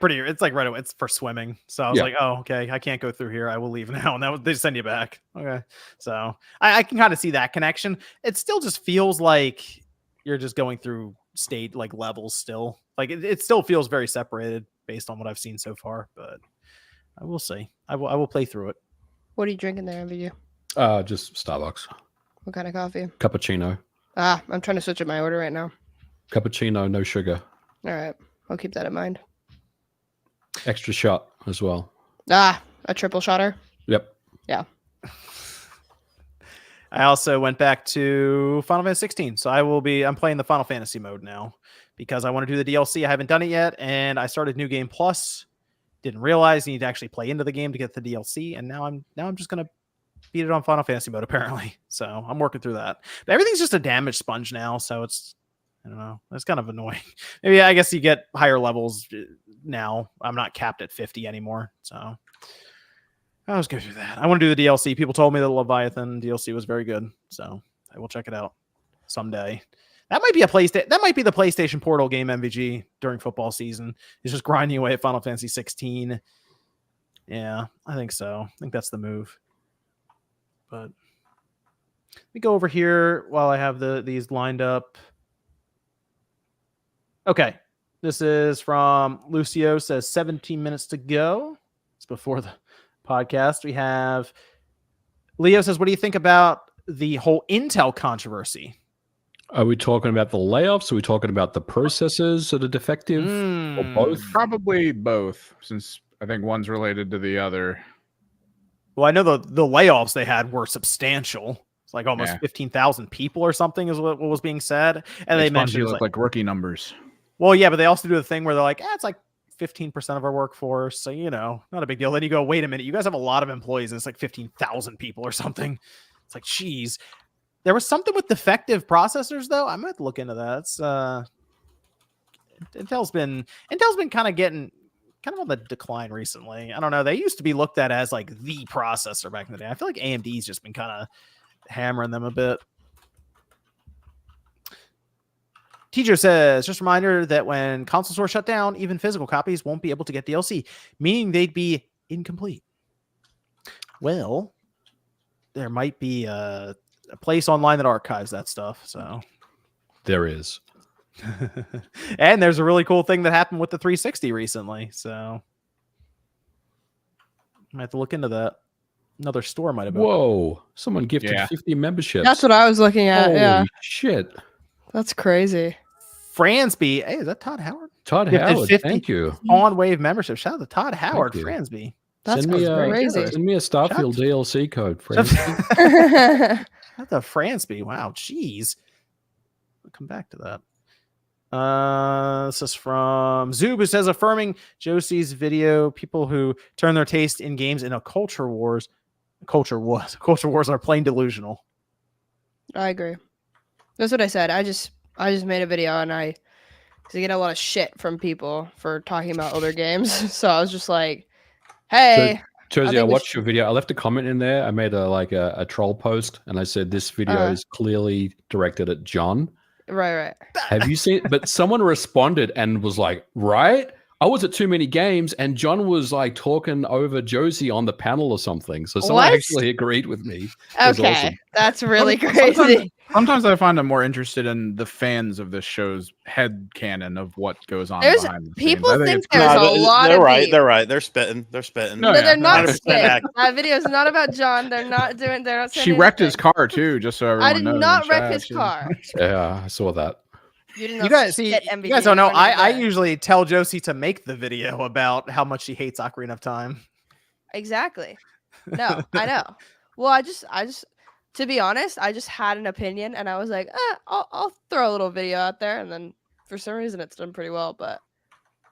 right away. It's for swimming, so I was like, oh, okay, I can't go through here. I will leave now, and they send you back. Okay, so I can kind of see that connection. It still just feels like you're just going through state like levels still. Like it still feels very separated based on what I've seen so far. But I will see. I will play through it. What are you drinking there, MVG? Just Starbucks. What kind of coffee? Cappuccino. I'm trying to switch up my order right now. Cappuccino, no sugar. All right. I'll keep that in mind. Extra shot as well. A triple shotter? Yep. Yeah. I also went back to Final Fantasy 16. So I'm playing the Final Fantasy mode now because I want to do the DLC. I haven't done it yet. And I started New Game Plus. Didn't realize you need to actually play into the game to get the DLC. And now I'm just going to beat it on Final Fantasy mode, apparently. So I'm working through that. But everything's just a damage sponge now. So I don't know. That's kind of annoying. Maybe I guess you get higher levels now. I'm not capped at 50 anymore. So I was go through that. I want to do the DLC. People told me that Leviathan DLC was very good. So I will check it out someday. That might be the PlayStation Portal game MVG during football season. It's just grinding away at Final Fantasy 16. Yeah, I think so. I think that's the move. But let me go over here while I have these lined up. Okay, this is from Lucio, says 17 minutes to go. It's before the podcast. We have Leo says, what do you think about the whole Intel controversy? Are we talking about the layoffs? Are we talking about the processors that are defective? Or both? Probably both, since I think one's related to the other. Well, I know the layoffs they had were substantial. It's like almost 15,000 people or something is what was being said. And they mentioned look like rookie numbers. Well, yeah, but they also do the thing where they're like, it's like 15% of our workforce. So, not a big deal. Then you go, wait a minute, you guys have a lot of employees and it's like 15,000 people or something. It's like, geez. There was something with defective processors, though. I might look into that. Intel's been kind of getting on the decline recently. I don't know. They used to be looked at as like the processor back in the day. I feel like AMD's just been kind of hammering them a bit. Teacher says, just a reminder that when console stores shut down, even physical copies won't be able to get DLC, meaning they'd be incomplete. Well, there might be a place online that archives that stuff. So There is. And there's a really cool thing that happened with the 360 recently. So I have to look into that. Another store might have been. Whoa. Someone gifted 50 memberships. That's what I was looking at. Holy Yeah, shit. that's crazy. Fransby. Hey, is that Todd Howard? Todd Gifted Howard, 50 thank you. On Wave membership. Shout out to Todd Howard, you. Fransby. That's Send me crazy. Send me a Starfield DLC code, friend. Shout out to Fransby. Wow, jeez. We'll come back to that. This is from Zoob, who says, affirming Josie's video, people who turn their taste in games into culture wars are plain delusional. I agree. That's what I said. I just made a video and I get a lot of shit from people for talking about older games. So I was just like, hey. Josie, I watched your video. I left a comment in there. I made a troll post and I said this video is clearly directed at John. Right. Have you seen? But someone responded and was like, right? I was at too many games and John was like talking over Josie on the panel or something. So someone actually agreed with me. Okay. Awesome. That's really crazy. Sometimes I find I'm more interested in the fans of this show's head canon of what goes on There's behind the people scenes. I think it's there's cool. a lot they're of right. beef. They're right. They're spitting. They're spitting. No, No, they're not 100% spitting. accurate. That video is not about John. They're not saying She wrecked his anything. car too, just so everyone I did knows. not in wreck chat. his car. Yeah, I saw that. You guys see, you guys don't know. I usually tell Josie to make the video about how much she hates Ocarina of Time. Exactly. No, I know. Well, I just to be honest, I just had an opinion and I was like, I'll throw a little video out there, and then for some reason it's done pretty well. But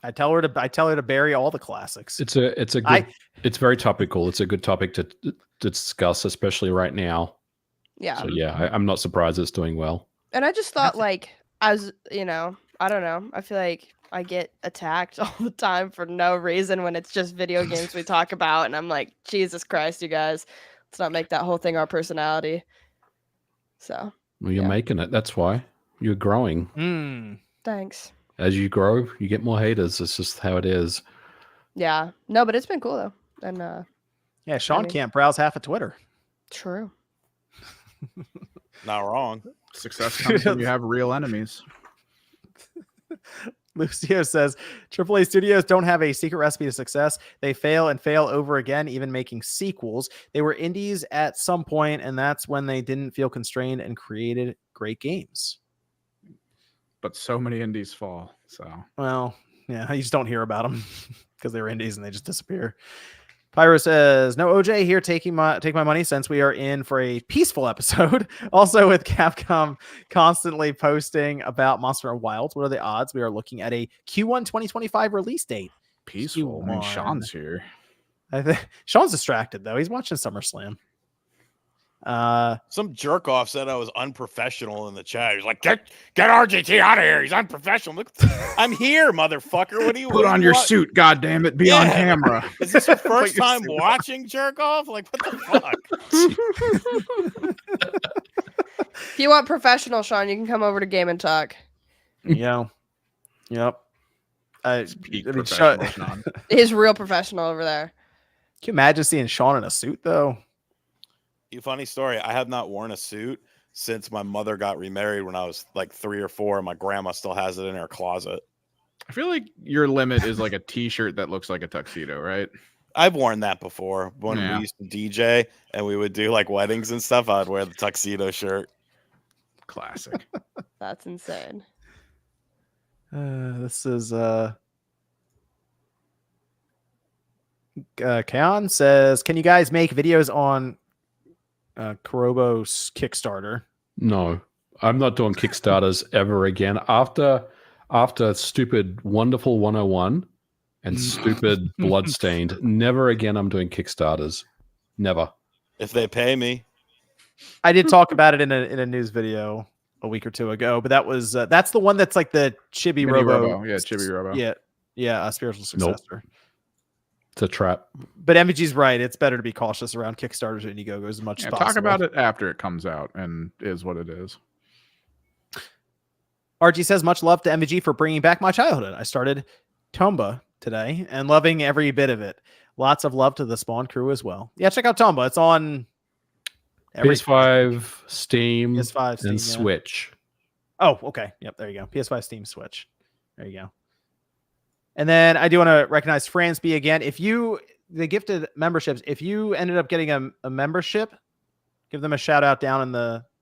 I tell her to bury all the classics. It's it's very topical. It's a good topic to discuss, especially right now. yeah. So yeah, I'm not surprised it's doing well. And I just thought, like, as I don't know. I feel like I get attacked all the time for no reason when it's just video games we talk about, and I'm like, Jesus Christ, you guys, let's not make that whole thing our personality. So. Well, you're making it. That's why you're growing. Thanks. As you grow, you get more haters. It's just how it is. Yeah. No, but it's been cool though, and yeah, Sean can't browse half of Twitter. True. Not wrong. Success comes when you have real enemies. Lucio says AAA studios don't have a secret recipe to success. They fail and fail over again, even making sequels. They were indies at some point, and that's when they didn't feel constrained and created great games. But so many indies fall. So well, yeah, you just don't hear about them because they're indies and they just disappear. Pyro says, no OJ here take my money since we are in for a peaceful episode. Also with Capcom constantly posting about Monster Hunter Wilds, what are the odds we are looking at a Q1 2025 release date? peaceful. I mean, Sean's here. I think Sean's distracted though. He's watching SummerSlam. Some jerk off said I was unprofessional in the chat. He's like, get RGT out of here. He's unprofessional. Look, I'm here, motherfucker. What do you Put on your suit, goddamn it! Be on camera. Is this your first time watching jerk off? Like, what the fuck? If you want professional, Sean, you can come over to Game and Talk. Yeah. Yep. Sean. He's real professional over there. Can you imagine seeing Sean in a suit though? Funny story. I have not worn a suit since my mother got remarried when I was like 3 or 4. And my grandma still has it in her closet. I feel like your limit is like a t-shirt that looks like a tuxedo, right? I've worn that before when we used to DJ and we would do like weddings and stuff. I'd wear the tuxedo shirt. Classic. That's insane. This is Kaon says, can you guys make videos on Kurobo's Kickstarter? No, I'm not doing Kickstarters ever again. After stupid Wonderful 101 and stupid Bloodstained, never again I'm doing Kickstarters. Never. If they pay me. I did talk about it in a news video a week or two ago. But that was that's the one that's like the Chibi Mini Robo. Yeah, Chibi Robo. Yeah, a spiritual successor. It's a trap. But MVG's right. It's better to be cautious around Kickstarters and Indiegogo as much as possible. Talk about it after it comes out and is what it is. RG says, much love to MVG for bringing back my childhood. I started Tomba today and loving every bit of it. Lots of love to the Spawn crew as well. Yeah, check out Tomba. It's on PS5, Steam, PS5, Steam, and yeah. Switch. Oh, okay. Yep, there you go. PS5, Steam, Switch. There you go. And then I do want to recognize Fransby again. If you, the gifted memberships, if you ended up getting a membership, give them a shout out down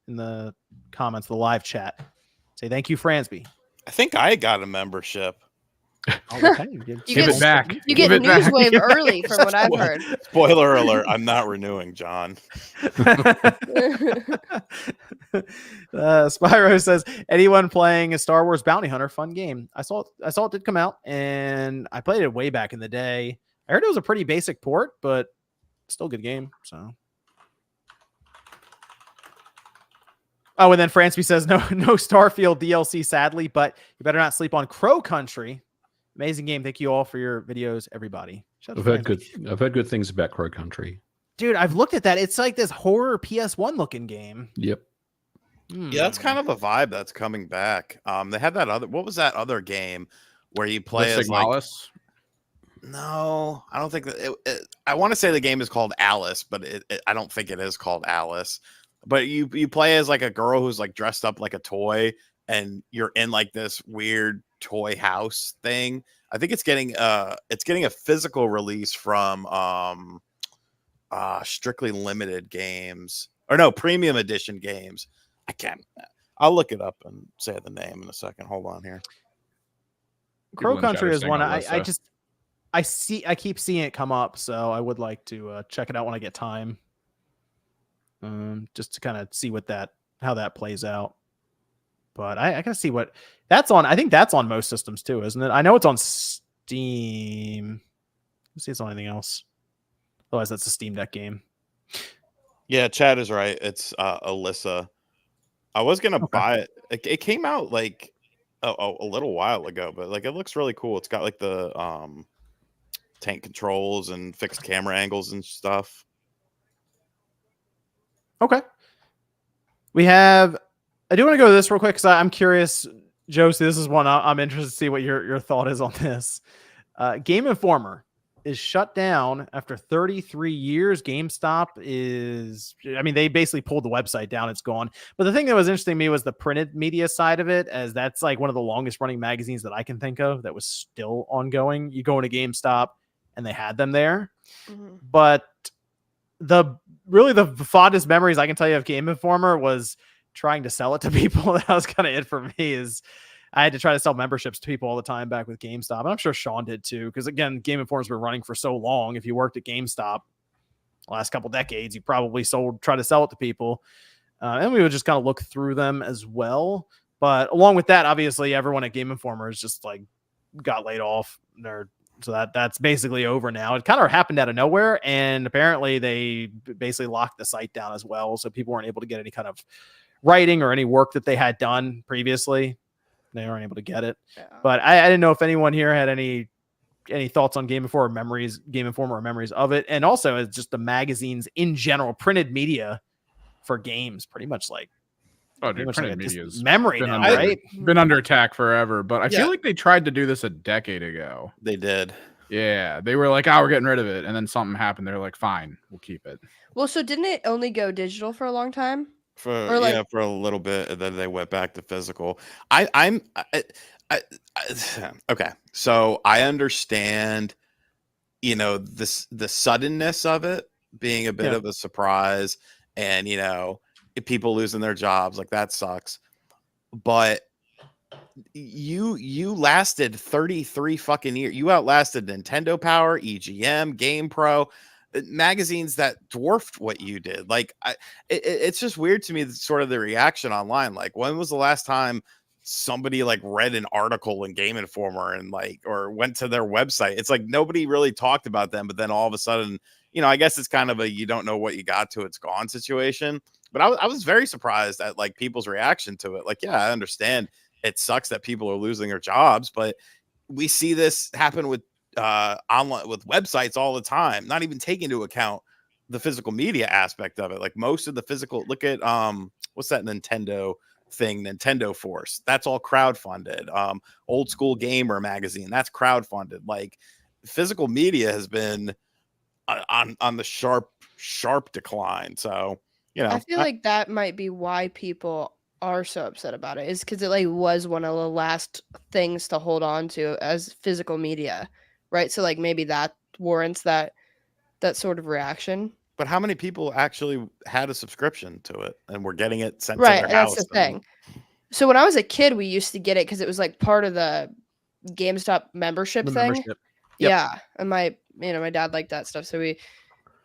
in the comments, the live chat. Say thank you, Fransby. I think I got a membership. Okay. You Give get- it back. You get Give it back. Newswave early, from what I've heard. Spoiler alert, I'm not renewing, John. Spyro says, anyone playing a Star Wars Bounty Hunter, fun game. I saw it did come out, and I played it way back in the day. I heard it was a pretty basic port, but still a good game. So, oh, and then Fransby says, no Starfield DLC, sadly, but you better not sleep on Crow Country. Amazing game. Thank you all for your videos, everybody. I've heard good things about Crow Country. Dude, I've looked at that. It's like this horror PS1 looking game. Yep. Yeah, that's kind of a vibe that's coming back. They had that other. What was that other game where you play as like? No, I don't think that. I want to say the game is called Alice, but I don't think it is called Alice. But you play as like a girl who's like dressed up like a toy, and you're in like this weird toy house thing. I think it's getting a physical release from Strictly Limited Games, or no, Premium Edition Games. I'll look it up and say the name in a second. Hold on here. Crow Country is one I keep seeing it come up, so I would like to check it out when I get time. Just to kind of see how that plays out. But I gotta see what that's on. I think that's on most systems too, isn't it? I know it's on Steam. Let's see if it's on anything else. Otherwise, that's a Steam Deck game. Yeah, Chad is right. It's Alyssa. I was gonna buy it. It came out like a little while ago, but like it looks really cool. It's got like the tank controls and fixed camera angles and stuff. Okay. I do want to go to this real quick because I'm curious, Josie. This is one I'm interested to see what your thought is on this. Game Informer is shut down after 33 years. GameStop they basically pulled the website down. It's gone. But the thing that was interesting to me was the printed media side of it, as that's like one of the longest running magazines that I can think of that was still ongoing. You go into GameStop and they had them there. Mm-hmm. But the fondest memories I can tell you of Game Informer was trying to sell it to people. That was kind of it for me. Is I had to try to sell memberships to people all the time back with GameStop. And I'm sure Sean did too. Because again, Game Informer's been running for so long. If you worked at GameStop the last couple decades, you probably try to sell it to people. And we would just kind of look through them as well. But along with that, obviously everyone at Game Informer is just like got laid off. So that's basically over now. It kind of happened out of nowhere. And apparently they basically locked the site down as well. So people weren't able to get any kind of writing or any work that they had done previously. They weren't able to get it. Yeah. But I didn't know if anyone here had any thoughts on Game Informer or memories of it. And also it's just the magazines in general, printed media for games, pretty much like printed media is memory now, right? Been under attack forever, but I feel like they tried to do this a decade ago. They did. Yeah, they were like, we're getting rid of it. And then something happened. They're like, fine, we'll keep it. Well, so didn't it only go digital for a long time? For a little bit, and then they went back to physical. Okay, so I understand, the suddenness of it being a bit of a surprise, and people losing their jobs, like that sucks. But you lasted 33 fucking years. You outlasted Nintendo Power, EGM, GamePro. Magazines that dwarfed what you did. Like it's just weird to me, sort of the reaction online. Like, when was the last time somebody like read an article in Game Informer and or went to their website? It's like nobody really talked about them, but then all of a sudden, I guess it's kind of a you don't know what you got till it's gone situation. But I was very surprised at like people's reaction to it. Like, yeah, I understand it sucks that people are losing their jobs, but we see this happen with online with websites all the time, not even taking into account the physical media aspect of it. Like most of the physical, look at what's that Nintendo thing, Nintendo Force, that's all crowdfunded. Old School Gamer magazine, that's crowdfunded. Like physical media has been on the sharp decline. So I feel like that might be why people are so upset about it, is because it like was one of the last things to hold on to as physical media, right? So like maybe that warrants that sort of reaction. But how many people actually had a subscription to it and were getting it sent Right, to their house? that's the thing. So when I was a kid, we used to get it because it was like part of the GameStop membership thing. Yep. Yeah, and my dad liked that stuff, so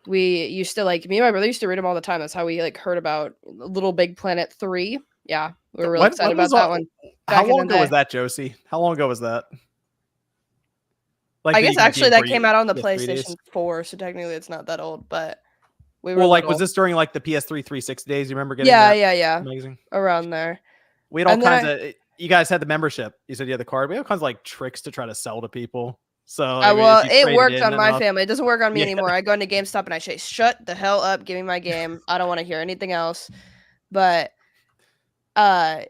we used to, like, me and my brother used to read them all the time. That's how we like heard about Little Big Planet 3. Yeah, we were really excited about that one. How long ago was that, Josie? How long ago was that? Like I guess actually that came out on the PS3 days? PlayStation 4, so technically it's not that old, but we were Well, like, little. was this during like the PS3 360 days? You remember getting Yeah, amazing? around there. We had all And then kinds of. You guys had the membership. You said you had the card. We had all kinds of like tricks to try to sell to people. So Well, if you it traded worked in, on then my I'll- family. It doesn't work on me Yeah. anymore. I go into GameStop and I say, "Shut the hell up! Give me my game. I don't want to hear anything else." But I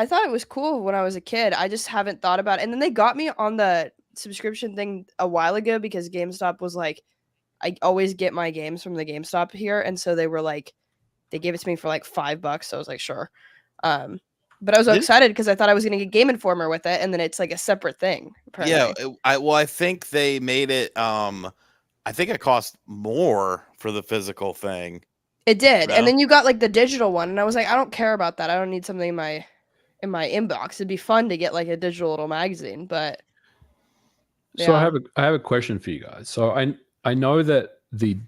thought it was cool when I was a kid. I just haven't thought about it. And then they got me on the subscription thing a while ago because GameStop was like, I always get my games from the GameStop here, and so they were like, they gave it to me for like $5. So I was like, sure. But I was so excited because I thought I was going to get Game Informer with it, and then it's like a separate thing. Apparently. Yeah, I think they made it. I think it cost more for the physical thing. It did, No? and then you got like the digital one, and I was like, I don't care about that. I don't need something in my inbox. It'd be fun to get like a digital little magazine, but. So Yeah. I have a question for you guys. So I know that the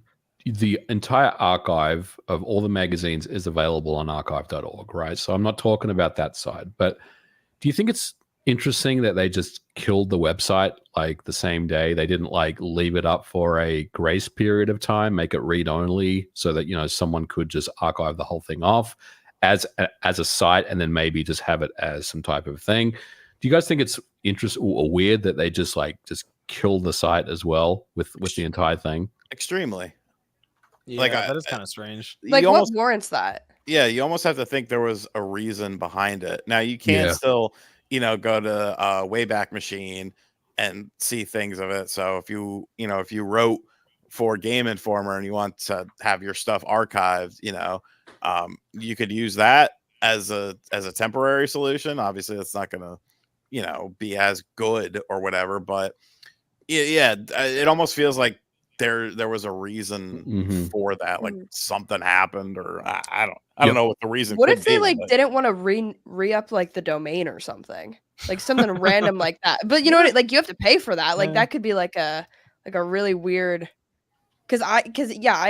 entire archive of all the magazines is available on archive.org, right? So I'm not talking about that side, but do you think it's interesting that they just killed the website like the same day? They didn't like leave it up for a grace period of time, make it read only, so that someone could just archive the whole thing off as a site, and then maybe just have it as some type of thing. Do you guys think it's interesting or weird that they just kill the site as well with the entire thing? Extremely. Yeah, Like, that is kind of strange. Like, You what almost, warrants that? yeah, you almost have to think there was a reason behind it. Now you can still, go to Wayback Machine and see things of it. So if you wrote for Game Informer and you want to have your stuff archived, you could use that as a temporary solution. Obviously, it's not going to, be as good or whatever. But yeah, it almost feels like there was a reason for that, like something happened, or I don't know what the reason. What could if they be, like didn't want to re-up like the domain or something, like something random like that? But you know what? Like you have to pay for that. Like that could be like a really weird. Because I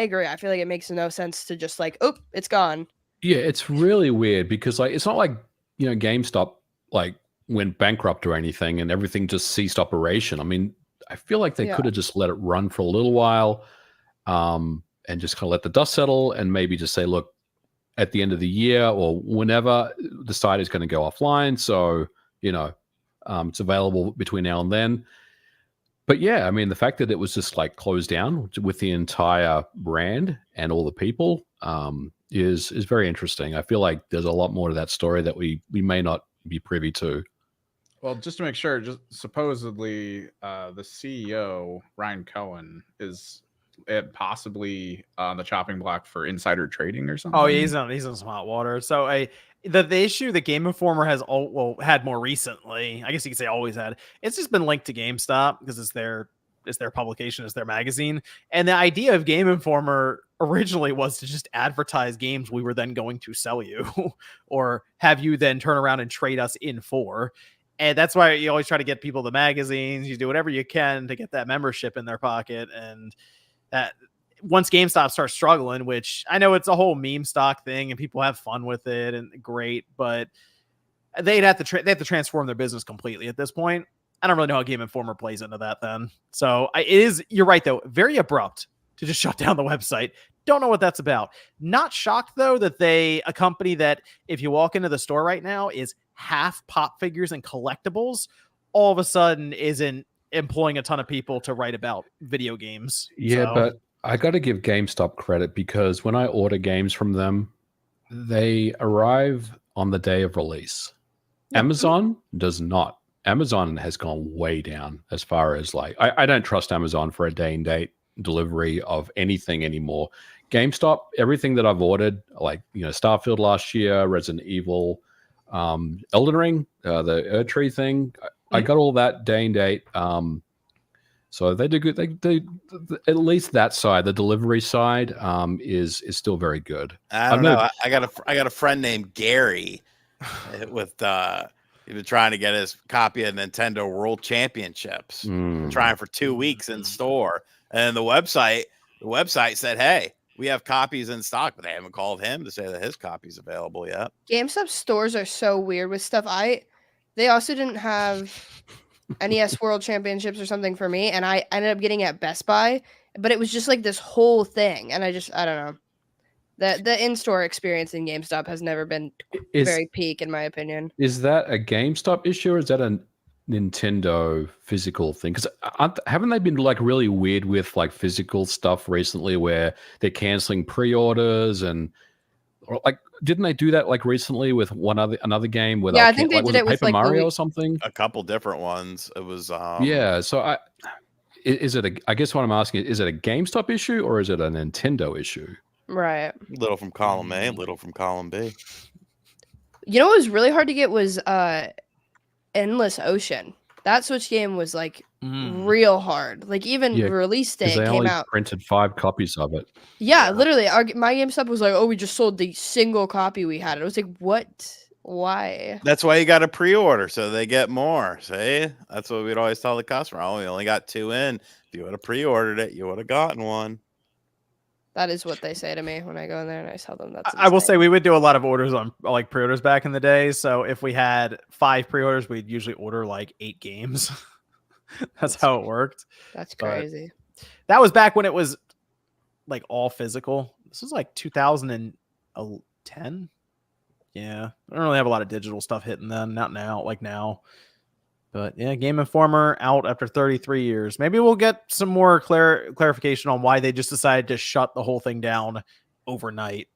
agree. I feel like it makes no sense to just like, oh, it's gone. Yeah, it's really weird because like it's not like GameStop like went bankrupt or anything and everything just ceased operation. I mean, I feel like they could have just let it run for a little while, and just kind of let the dust settle, and maybe just say, look, at the end of the year or whenever the site is going to go offline, so it's available between now and then. But yeah, I mean, the fact that it was just like closed down with the entire brand and all the people is very interesting. I feel like there's a lot more to that story that we may not be privy to. Well, just to make sure, just supposedly the CEO, Ryan Cohen, is possibly on the chopping block for insider trading or something. Oh, yeah, he's on some hot water. So the issue that Game Informer has had more recently, I guess you could say always had, it's just been linked to GameStop because it's their publication, it's their magazine. And the idea of Game Informer originally was to just advertise games we were then going to sell you or have you then turn around and trade us in for. And that's why you always try to get people the magazines. You do whatever you can to get that membership in their pocket. And that once GameStop starts struggling, which I know it's a whole meme stock thing and people have fun with it and great, but they have to transform their business completely at this point. I don't really know how Game Informer plays into that then. So you're right though. Very abrupt to just shut down the website. Don't know what that's about. Not shocked though that a company that if you walk into the store right now is half pop figures and collectibles, all of a sudden isn't employing a ton of people to write about video games. Yeah, So, but I got to give GameStop credit because when I order games from them, they arrive on the day of release. Yeah. Amazon does not. Amazon has gone way down as far as like, I don't trust Amazon for a day and date delivery of anything anymore. GameStop, everything that I've ordered, like, Starfield last year, Resident Evil, Elden Ring, the Erdtree thing, I got all that day and date. So they do good. They at least that side, the delivery side, is still very good. I don't know. I got a friend named Gary with he was trying to get his copy of Nintendo World Championships. Trying for 2 weeks in store, and the website said, "Hey, we have copies in stock," but they haven't called him to say that his copy's available yet. GameStop stores are so weird with stuff. They also didn't have NES World Championships or something for me, and I ended up getting it at Best Buy, but it was just like this whole thing, and I don't know. The in-store experience in GameStop has never been very peak, in my opinion. Is that a GameStop issue, or is that a Nintendo physical thing? Because haven't they been like really weird with like physical stuff recently, where they're canceling pre-orders or like didn't they do that like recently with another game? With I think they did it with Paper Mario or something. A couple different ones. It was yeah. So is it I guess what I'm asking is it a GameStop issue or is it a Nintendo issue? Right. Little from column A, little from column B. You know what was really hard to get was Endless Ocean. That Switch game was like real hard. Like even release day they came only out. Printed 5 copies of it. Yeah, literally. My GameStop was like, "Oh, we just sold the single copy we had." It was like, "What? Why?" That's why you got to pre-order so they get more. See, that's what we'd always tell the customer. Oh, we only got 2 in. If you would have pre-ordered it, you would have gotten one. That is what they say to me when I go in there and I tell them that's. I will say we would do a lot of orders on like pre-orders back in the day. So if we had 5 pre-orders, we'd usually order like 8 games. That's how it worked. That's crazy. But that was back when it was like all physical. This was like 2010. Yeah, I don't really have a lot of digital stuff hitting then. Not now, like now. But yeah, Game Informer out after 33 years. Maybe we'll get some more clarification on why they just decided to shut the whole thing down overnight.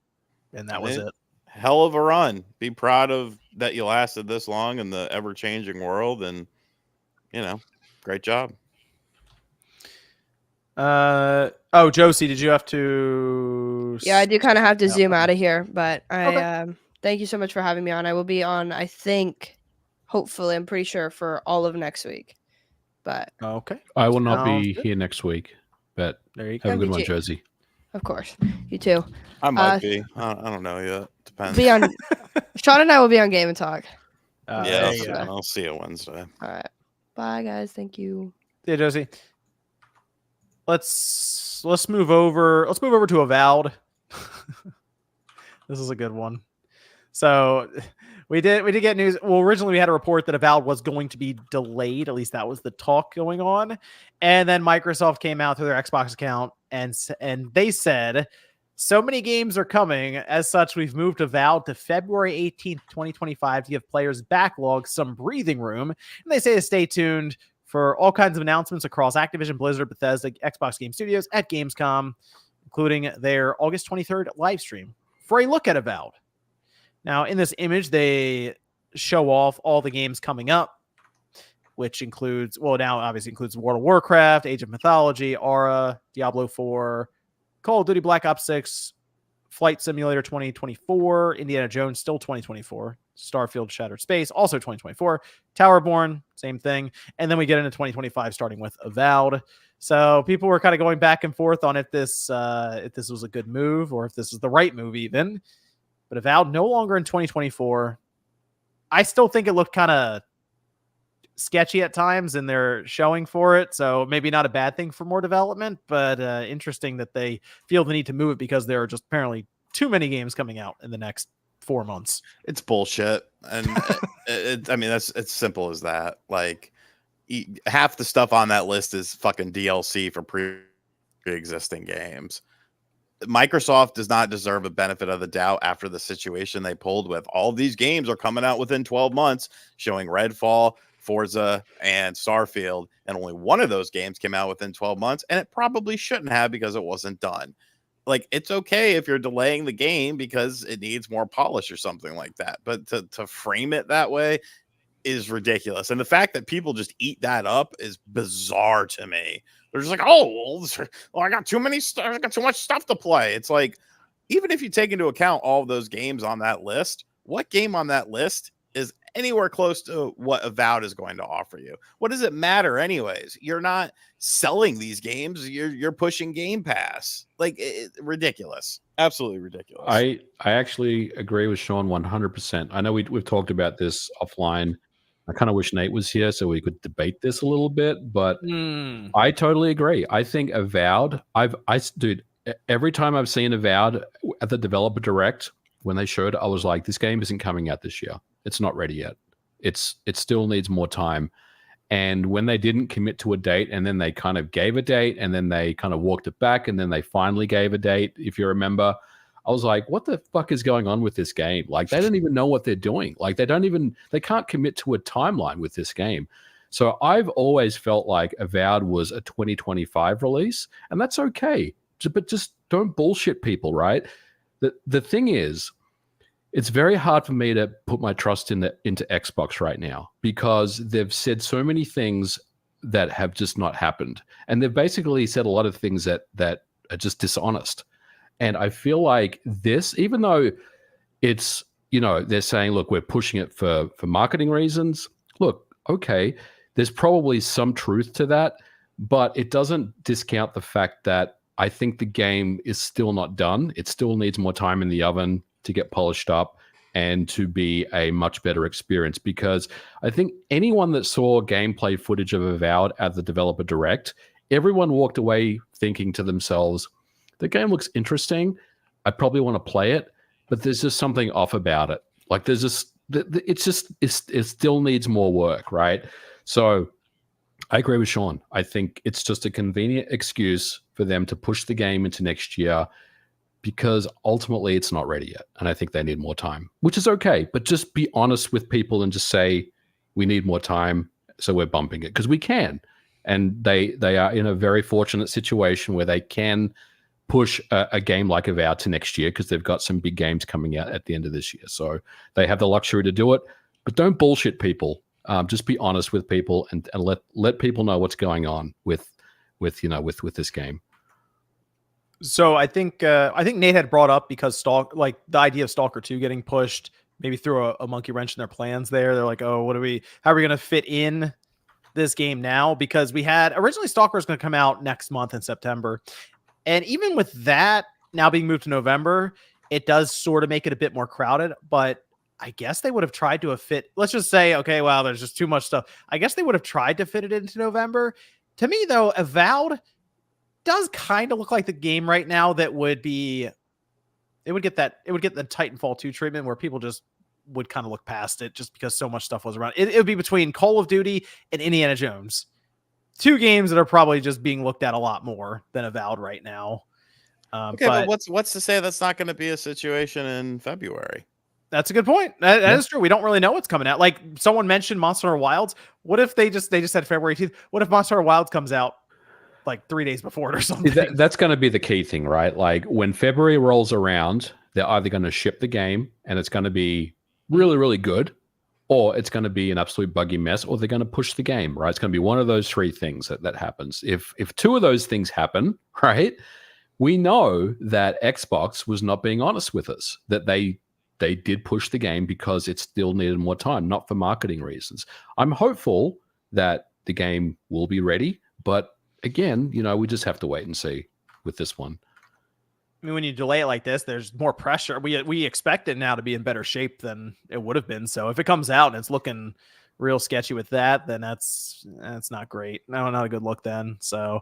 And that was it. Hell of a run. Be proud of that you lasted this long in the ever-changing world. And, great job. Josie, did you have to? Yeah, I do kind of have to zoom out of here. But thank you so much for having me on. I will be on, I think... Hopefully, I'm pretty sure for all of next week. But okay, I will not be here next week. But there you go. Have a good one, Josie. Of course, you too. I might be. I don't know yet. Depends. Sean and I will be on Game and Talk. I'll see you Wednesday. All right, bye guys. Thank you. Yeah, Josie. Let's move over. Let's move over to Avowed. This is a good one. So we did get news. Well, originally we had a report that Avowed was going to be delayed. At least that was the talk going on. And then Microsoft came out through their Xbox account and they said, so many games are coming. As such, we've moved Avowed to February 18th, 2025 to give players backlog some breathing room. And they say to stay tuned for all kinds of announcements across Activision, Blizzard, Bethesda, Xbox Game Studios at Gamescom, including their August 23rd live stream for a look at Avowed. Now, in this image, they show off all the games coming up, which includes, now obviously includes World of Warcraft, Age of Mythology, Aura, Diablo 4, Call of Duty Black Ops 6, Flight Simulator 2024, Indiana Jones still 2024, Starfield Shattered Space also 2024, Towerborn, same thing. And then we get into 2025, starting with Avowed. So people were kind of going back and forth on if this was a good move or if this is the right move even. But Avowed no longer in 2024. I still think it looked kind of sketchy at times in their showing for it. So maybe not a bad thing for more development, but interesting that they feel the need to move it because there are just apparently too many games coming out in the next 4 months. It's bullshit. And it's simple as that. Like half the stuff on that list is fucking DLC for pre-existing games. Microsoft does not deserve a benefit of the doubt after the situation they pulled with. All of these games are coming out within 12 months, showing Redfall, Forza, and Starfield, and only one of those games came out within 12 months, and it probably shouldn't have because it wasn't done. Like, it's okay if you're delaying the game because it needs more polish or something like that, but to frame it that way is ridiculous. And the fact that people just eat that up is bizarre to me. They're just like, oh, well, I got too many I got too much stuff to play. It's like, even if you take into account all of those games on that list, what game on that list is anywhere close to what Avowed is going to offer you? What does it matter anyways? You're not selling these games. You're pushing Game Pass. Like, ridiculous. Absolutely ridiculous. I actually agree with Sean 100%. I know we've talked about this offline. I kind of wish Nate was here so we could debate this a little bit, but I totally agree. I think Avowed, dude, every time I've seen Avowed at the developer direct, when they showed it, I was like, this game isn't coming out this year. It's not ready yet. It still needs more time. And when they didn't commit to a date, and then they kind of gave a date, and then they kind of walked it back, and then they finally gave a date, if you remember, I was like, what the fuck is going on with this game? Like, they don't even know what they're doing. Like, they can't commit to a timeline with this game. So I've always felt like Avowed was a 2025 release, and that's okay. But just don't bullshit people, right? The thing is, it's very hard for me to put my trust into Xbox right now because they've said so many things that have just not happened. And they've basically said a lot of things that are just dishonest. And I feel like this, even though it's, they're saying, look, we're pushing it for marketing reasons. Look, okay, there's probably some truth to that, but it doesn't discount the fact that I think the game is still not done. It still needs more time in the oven to get polished up and to be a much better experience, because I think anyone that saw gameplay footage of Avowed at the developer direct, everyone walked away thinking to themselves, the game looks interesting. I probably want to play it, but there's just something off about it. Like, it still needs more work, right? So I agree with Sean. I think it's just a convenient excuse for them to push the game into next year because ultimately it's not ready yet. And I think they need more time, which is okay. But just be honest with people and just say, we need more time, so we're bumping it, because we can. And they are in a very fortunate situation where they can push a game like Avowed to next year because they've got some big games coming out at the end of this year. So they have the luxury to do it. But don't bullshit people. Just be honest with people and let people know what's going on with this game. So I think Nate had brought up, because the idea of Stalker 2 getting pushed maybe threw a monkey wrench in their plans there. They're like, oh, how are we going to fit in this game now? Because we had originally Stalker was going to come out next month in September. And even with that now being moved to November, it does sort of make it a bit more crowded, but I guess they would have tried to fit. Let's just say, okay, well, there's just too much stuff. I guess they would have tried to fit it into November. To me, though, Avowed does kind of look like the game right now that would get the Titanfall 2 treatment where people just would kind of look past it just because so much stuff was around. It would be between Call of Duty and Indiana Jones. Two games that are probably just being looked at a lot more than Avowed right now. Okay, but what's to say that's not going to be a situation in February? That's a good point. That is true. We don't really know what's coming out. Like, someone mentioned Monster Hunter Wilds. What if they just said February 18th? What if Monster Hunter Wilds comes out like 3 days before it or something? That's going to be the key thing, right? Like, when February rolls around, they're either going to ship the game and it's going to be really, really good, or it's going to be an absolute buggy mess, or they're going to push the game, right? It's going to be one of those three things that happens. If two of those things happen, right, we know that Xbox was not being honest with us, that they did push the game because it still needed more time, not for marketing reasons. I'm hopeful that the game will be ready, but again, we just have to wait and see with this one. I mean, when you delay it like this, there's more pressure. We expect it now to be in better shape than it would have been. So if it comes out and it's looking real sketchy with that, then that's not great. No, not a good look then. So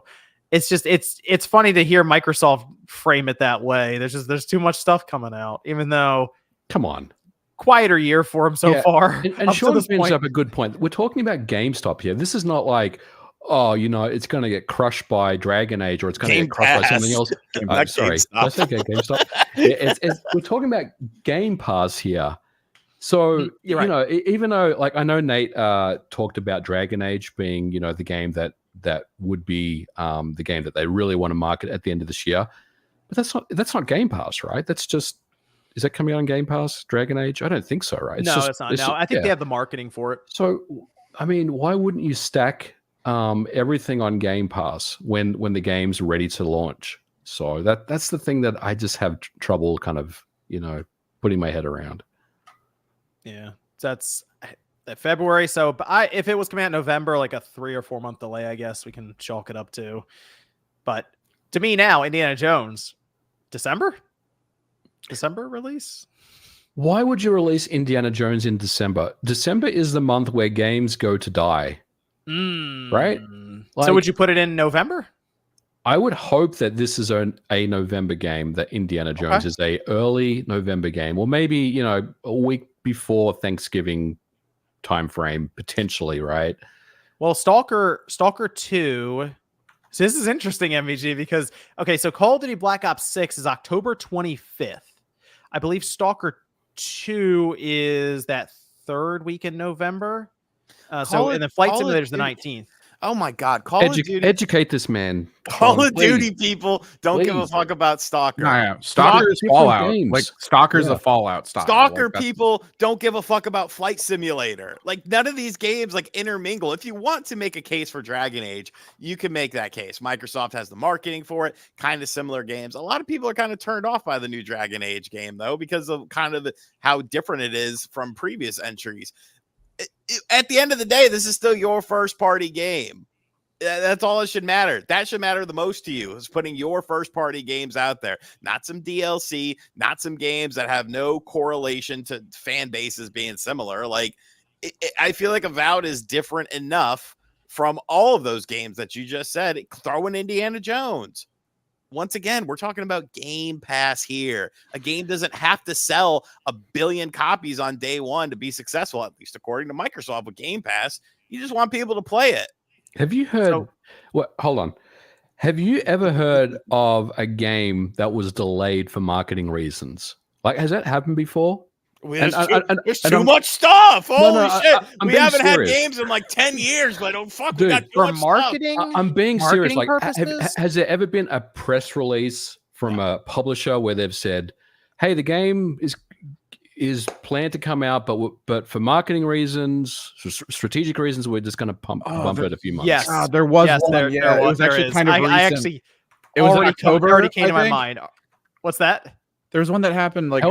it's just it's funny to hear Microsoft frame it that way. There's too much stuff coming out, even though, come on, quieter year for them so far. And Sean brings up a good point. We're talking about GameStop here. This is not like, oh, it's going to get crushed by Dragon Age, or it's going to Game get crushed by Pass. something else. Not Sorry, GameStop. did I say GameStop? Yeah, we're talking about Game Pass here. So, You're right. even though, like, I know Nate talked about Dragon Age being, the game that would be the game that they really want to market at the end of this year, but that's not Game Pass, right? That's just, is that coming out on Game Pass, Dragon Age? I don't think so, right? It's not. No, I think they have the marketing for it. So, I mean, why wouldn't you stack everything on Game Pass when the game's ready to launch? So that's the thing that I just have trouble kind of, putting my head around. Yeah, that's February. So, but if it was coming out in November, like a 3 or 4 month delay, I guess we can chalk it up to. But to me now, Indiana Jones, December release. Why would you release Indiana Jones in December? December is the month where games go to die, right? So would you put it in November? I would hope that this is a November game, that Indiana Jones is a early November game, or maybe, a week before Thanksgiving time frame, potentially, right? Well, Stalker 2. So this is interesting, MVG, because, so Call of Duty Black Ops 6 is October 25th. I believe Stalker 2 is that third week in November. And the Flight Simulator is the 19th. Oh my God! Call of Duty. Educate this man. Call of Duty people don't give a fuck about Stalker. No, Stalker's Fallout. Games. Like Stalker's a Fallout style. Stalker people don't give a fuck about Flight Simulator. Like, none of these games like intermingle. If you want to make a case for Dragon Age, you can make that case. Microsoft has the marketing for it. Kind of similar games. A lot of people are kind of turned off by the new Dragon Age game though, because of kind of how different it is from previous entries. At the end of the day, this is still your first party game. That's all that should matter. That should matter the most to you, is putting your first party games out there, not some DLC, not some games that have no correlation to fan bases being similar. Like, I feel like Avowed is different enough from all of those games that you just said. Throw in Indiana Jones. Once again, we're talking about Game Pass here. A game doesn't have to sell 1 billion copies on day one to be successful, at least according to Microsoft with Game Pass. You just want people to play it. Have you heard? Hold on. Have you ever heard of a game that was delayed for marketing reasons? Like, has that happened before? There's too much stuff. Holy shit. We haven't had games in like 10 years, but we got too much marketing. I'm being serious. Like, Purposes? has there ever been a press release from a publisher where they've said, hey, the game is planned to come out, but for marketing reasons, strategic reasons, we're just going to bump it a few months. Yes, there was one. There it was actually kind of recent. It was in October. Already came to my mind. What's that? There was one that happened like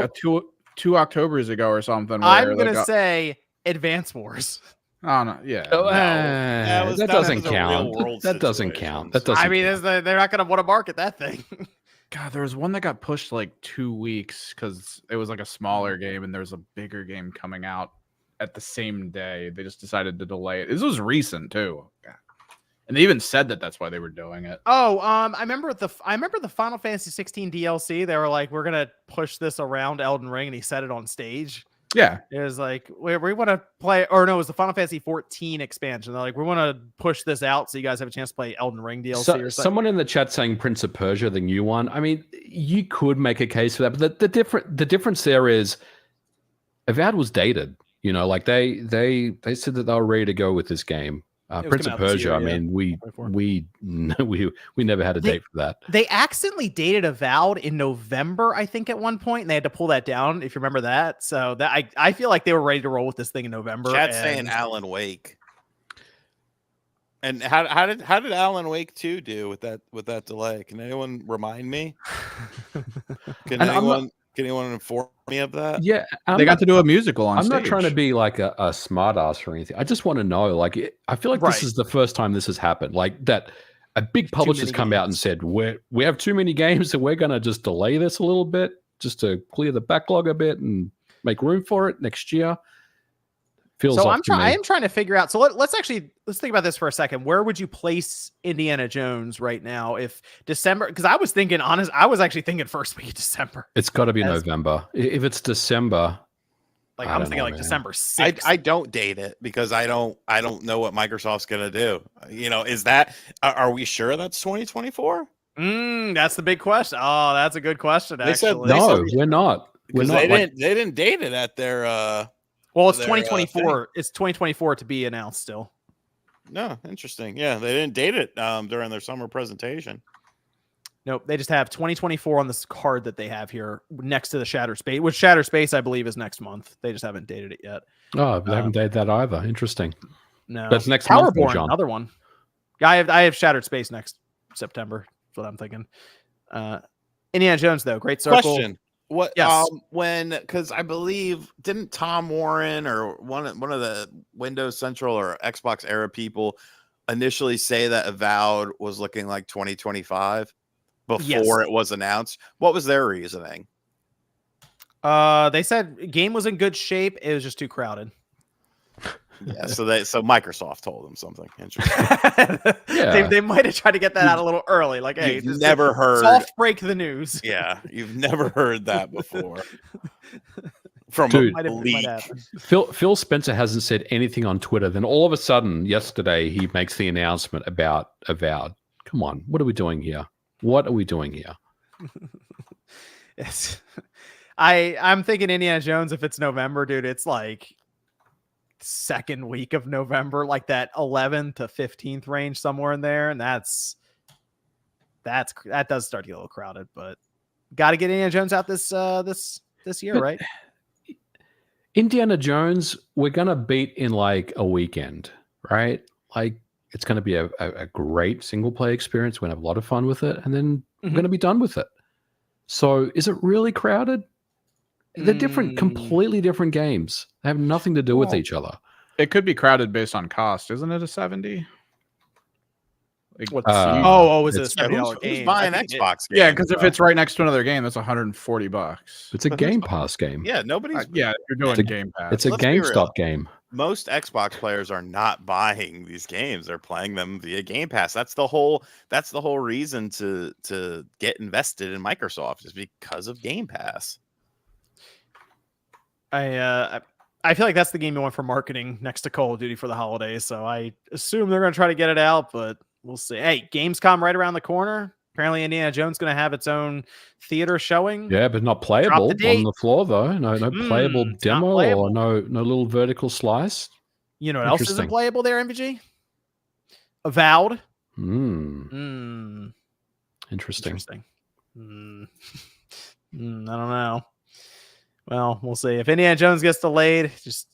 two Octobers ago or something. I'm gonna say Advance Wars. Oh no, yeah. That doesn't count. That doesn't count. I mean, they're not gonna want to market that thing. God, there was one that got pushed like 2 weeks because it was like a smaller game, and there was a bigger game coming out at the same day. They just decided to delay it. This was recent too. God. And they even said that that's why they were doing it. Oh, I remember the Final Fantasy 16 DLC. They were like, we're gonna push this around Elden Ring, and he said it on stage. Yeah, it was like we want to play, or no, it was the Final Fantasy 14 expansion. They're like, we want to push this out so you guys have a chance to play Elden Ring DLC. Or something. Someone in the chat saying Prince of Persia, the new one. I mean, you could make a case for that, but the difference there is Avowed was dated. Like they said that they were ready to go with this game. Prince of Persia. Year, I mean, we never had a date for that. They accidentally dated Avowed in November, I think, at one point, and they had to pull that down. If you remember that, so that I feel like they were ready to roll with this thing in November. Chat's saying Alan Wake. And how did Alan Wake 2 do with that delay? Can anyone remind me? Can anyone inform me of that? Yeah, they got to do a musical on stage. I'm not trying to be like a smart ass or anything. I just want to know, like, I feel like this is the first time this has happened. Like, that a big publisher's come out and said, we have too many games, so we're going to just delay this a little bit just to clear the backlog a bit and make room for it next year. So I am trying to figure out. So let's think about this for a second. Where would you place Indiana Jones right now if December? Because I was actually thinking first week of December. It's got to be November. If it's December, Like I I'm don't thinking know, like man. December 6th. I don't date it because I don't know what Microsoft's gonna do. You know, is that are we sure that's 2024? That's the big question. Oh, that's a good question. They said- Actually, they said- No, we're not. We're Because not. they didn't date it at their well, it's their, 2024. It's 2024 to be announced still. no, interesting. Yeah, they didn't date it during their summer presentation. Nope, they just have 2024 on this card that they have here next to the Shattered Space, which Shattered Space I believe is next month. They just haven't dated it yet. Oh, they haven't dated that either. Interesting. No, That's next month, though, Towerborn, John. another one. I have Shattered Space next September. That's what I'm thinking. Indiana Jones though, great circle. Question: What? Yes. Because I believe didn't Tom Warren or one of the Windows Central or Xbox era people initially say that Avowed was looking like 2025 before it was announced? What was their reasoning? They said game was in good shape. It was just too crowded. Yeah, so Microsoft told them something interesting. Yeah. they might have tried to get that out a little early. Like, hey, You've just never heard. soft break the news. Yeah, you've never heard that before from Dude. a Might leak. happen. Phil Spencer hasn't said anything on Twitter. Then all of a sudden, yesterday, he makes the announcement about Avowed. Come on, what are we doing here? What are we doing here? Yes. I'm thinking Indiana Jones. If it's November, dude, it's like second week of November, like that 11th to 15th range, somewhere in there, and that does start to get a little crowded. But got to get Indiana Jones out this year, But- right? Indiana Jones, we're gonna beat in like a weekend, right? Like it's gonna be a great single play experience. We're gonna have a lot of fun with it, and then we're Mhm. gonna be done with it. So is it really crowded? They're different, completely different games. They have nothing to do with Well, each other. It could be crowded based on cost, isn't it? A 70. Like, What's Uh, is it a it's- Yeah, $70 who's game? buying I think Xbox? yeah, games, because if though? it's right next to another game, that's $140. It's a Game Pass game. yeah, nobody's. Yeah, you're doing It's a- Game Pass. It's a Let's be real. GameStop game. Most Xbox players are not buying these games; they're playing them via Game Pass. That's the whole reason to get invested in Microsoft is because of Game Pass. I feel like that's the game you want for marketing next to Call of Duty for the holidays. So I assume they're going to try to get it out, but we'll see. Hey, Gamescom right around the corner. Apparently, Indiana Jones going to have its own theater showing. Yeah, but not playable the date. on the floor though. No playable It's not demo playable. or no little vertical slice. You know what else isn't Interesting. playable there, MVG? Avowed. Interesting. I don't know. Well, we'll see. If Indiana Jones gets delayed, just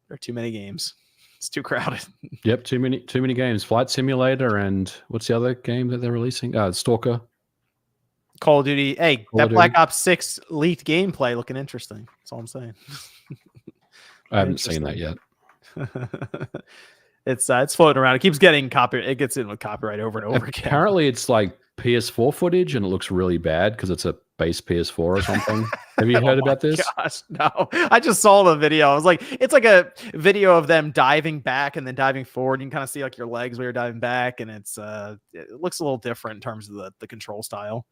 there are too many games. It's too crowded. Yep, too many games. Flight Simulator and what's the other game that they're releasing? Stalker. Call of Duty. Hey, Call that of Black Duty. Ops 6 leaked gameplay looking interesting. That's all I'm saying. I haven't seen that yet. It's floating around. It keeps getting copyright. It gets in with copyright over and over again. Apparently, it's like PS4 footage, and it looks really bad because it's a base PS4 or something. Have you heard about this? Gosh, no. I just saw the video. I was like, it's like a video of them diving back and then diving forward. You can kind of see like your legs while you're diving back, and it looks a little different in terms of the control style.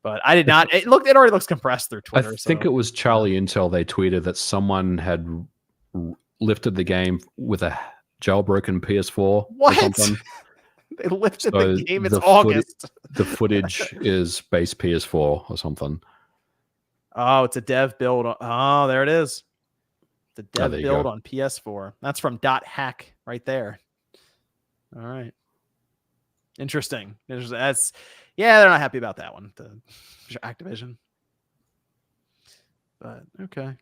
But I did not. It already looks compressed through I Twitter. think it was Charlie Intel. They tweeted that someone had lifted the game with a jailbroken PS4 or What? something. They lifted So the game. It's the footage- August. The footage is base PS4 or something. Oh, it's a dev build. Oh, there it is. The dev there you build go. on PS4. That's from .hack right there. All right. Interesting. That's they're not happy about that one. The Activision. But okay.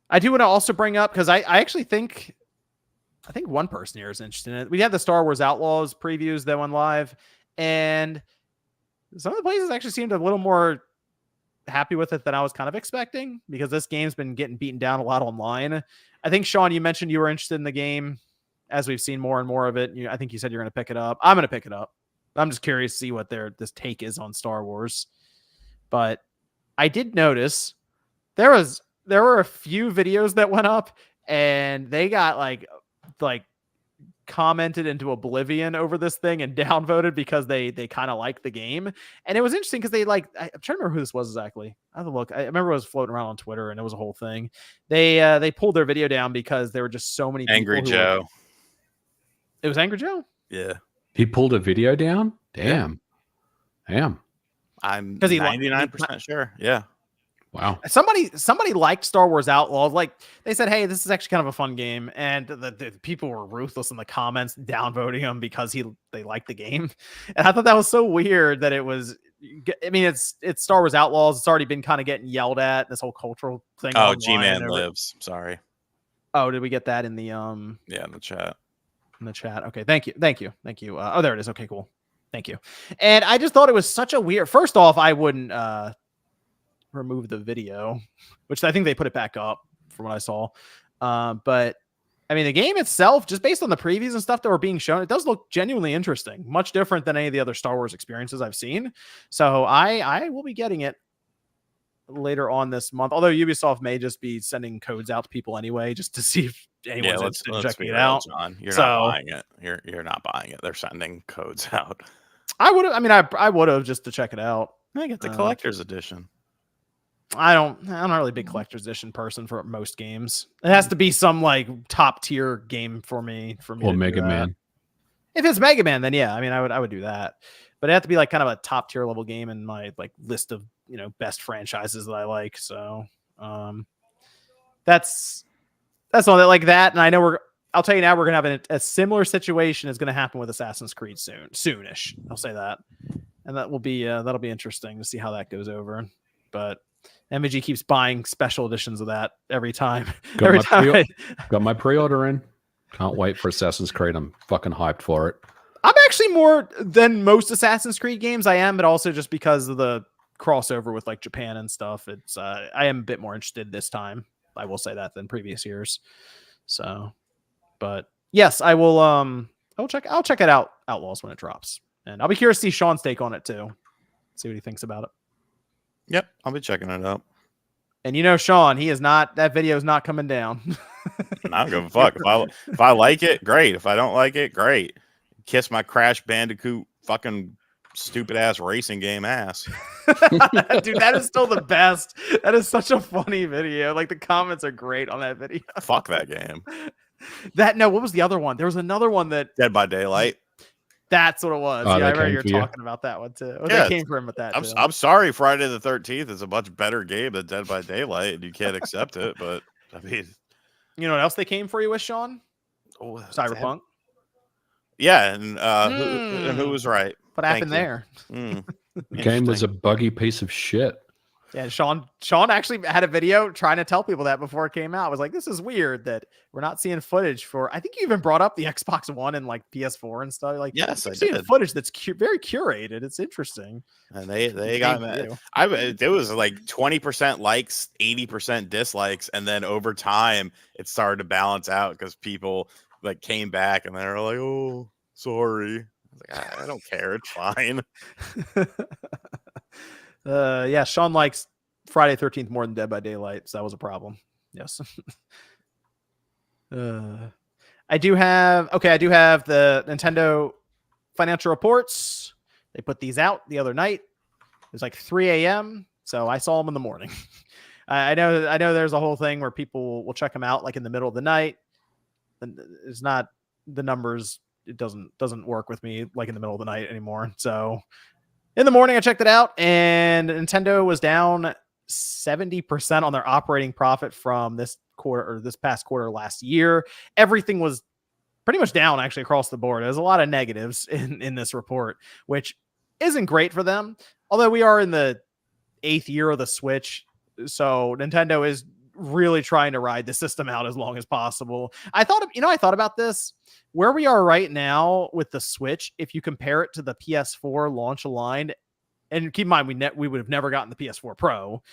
I do want to also bring up because I actually think one person here is interested in it. We had the Star Wars Outlaws previews that went live, and some of the places actually seemed a little more happy with it than I was kind of expecting because this game's been getting beaten down a lot online. I think, Sean, you mentioned you were interested in the game as we've seen more and more of it. I think you said you're going to pick it up. I'm going to pick it up. I'm just curious to see what this take is on Star Wars. But I did notice there were a few videos that went up and they got like commented into oblivion over this thing and downvoted because they kind of like the game. And it was interesting because I'm trying to remember who this was exactly. I have to look. I remember it was floating around on Twitter and it was a whole thing. They pulled their video down because there were just so many Angry people Joe. It was Angry Joe? Yeah. He pulled a video down? Damn. I'm 'Cause he 99% sure. Yeah. Wow. Somebody liked Star Wars Outlaws. Like they said, hey, this is actually kind of a fun game, and the people were ruthless in the comments, downvoting him because they liked the game. And I thought that was so weird that it was. I mean, it's Star Wars Outlaws. It's already been kind of getting yelled at. This whole cultural thing. Oh, G-Man lives. Sorry. Oh, did we get that in the Yeah, in the chat. In the chat. Okay, thank you. Oh, there it is. Okay, cool. Thank you. And I just thought it was such a weird. First off, I wouldn't remove the video, which I think they put it back up from what I saw. But I mean, the game itself, just based on the previews and stuff that were being shown, it does look genuinely interesting, much different than any of the other Star Wars experiences I've seen. So I will be getting it later on this month. Although Ubisoft may just be sending codes out to people anyway, just to see if anyone's interested in checking it out. John. You're not buying it. You're not buying it. They're sending codes out. I would have. I mean, I would have just to check it out. I get the collector's edition. I'm not really a big collector's edition person for most games. It has to be some like top tier game for me. Or Mega Man. If it's Mega Man, then yeah, I mean, I would do that. But it has to be like kind of a top tier level game in my like list of best franchises that I like. So that's all that like that. And I know I'll tell you now, we're gonna have a similar situation is gonna happen with Assassin's Creed soonish. I'll say that, and that will be that'll be interesting to see how that goes over. But MVG keeps buying special editions of that every time. Got my pre-order in. Can't wait for Assassin's Creed. I'm fucking hyped for it. I'm actually more than most Assassin's Creed games. I am, but also just because of the crossover with like Japan and stuff. It's I am a bit more interested this time. I will say that than previous years. So, but yes, I will. I'll check it out. Outlaws when it drops, and I'll be curious to see Sean's take on it too. See what he thinks about it. Yep, I'll be checking it out. And Sean, he is not. That video is not coming down. I don't give a fuck. If I like it, great. If I don't like it, great. Kiss my Crash Bandicoot fucking stupid ass racing game ass. Dude, that is still the best. That is such a funny video. Like the comments are great on that video. Fuck that game. What was the other one? There was another one that Dead by Daylight. That's what it was. Oh, yeah, I remember you were talking about that one too. Yeah, they came for him with that. I'm sorry, Friday the 13th is a much better game than Dead by Daylight, and you can't accept it. But I mean, you know what else they came for you with, Sean? Cyberpunk. Yeah, and who was right? What happened there? The game was a buggy piece of shit. Yeah, Sean actually had a video trying to tell people that before it came out. I was like, this is weird that we're not seeing footage for. I think you even brought up the Xbox One and like PS4 and stuff. Like, yes, I seeing did. Footage that's very curated. It's interesting. And they got it was like 20% likes, 80% dislikes, and then over time it started to balance out because people like came back and they were like, "Oh, sorry." I was like, I don't care. It's fine. Yeah, Sean likes Friday 13th more than Dead by Daylight, so that was a problem. Yes. I do have the Nintendo financial reports. They put these out the other night. It was like 3 a.m. So I saw them in the morning. I know there's a whole thing where people will check them out like in the middle of the night. And it's not the numbers. It doesn't work with me like in the middle of the night anymore. So in the morning, I checked it out, and Nintendo was down 70% on their operating profit from this past quarter last year. Everything was pretty much down actually across the board. There's a lot of negatives in this report, which isn't great for them. Although we are in the 8th year of the Switch, so Nintendo is really trying to ride the system out as long as possible. I thought about this. Where we are right now with the Switch, if you compare it to the PS4 launch line, and keep in mind we would have never gotten the PS4 Pro,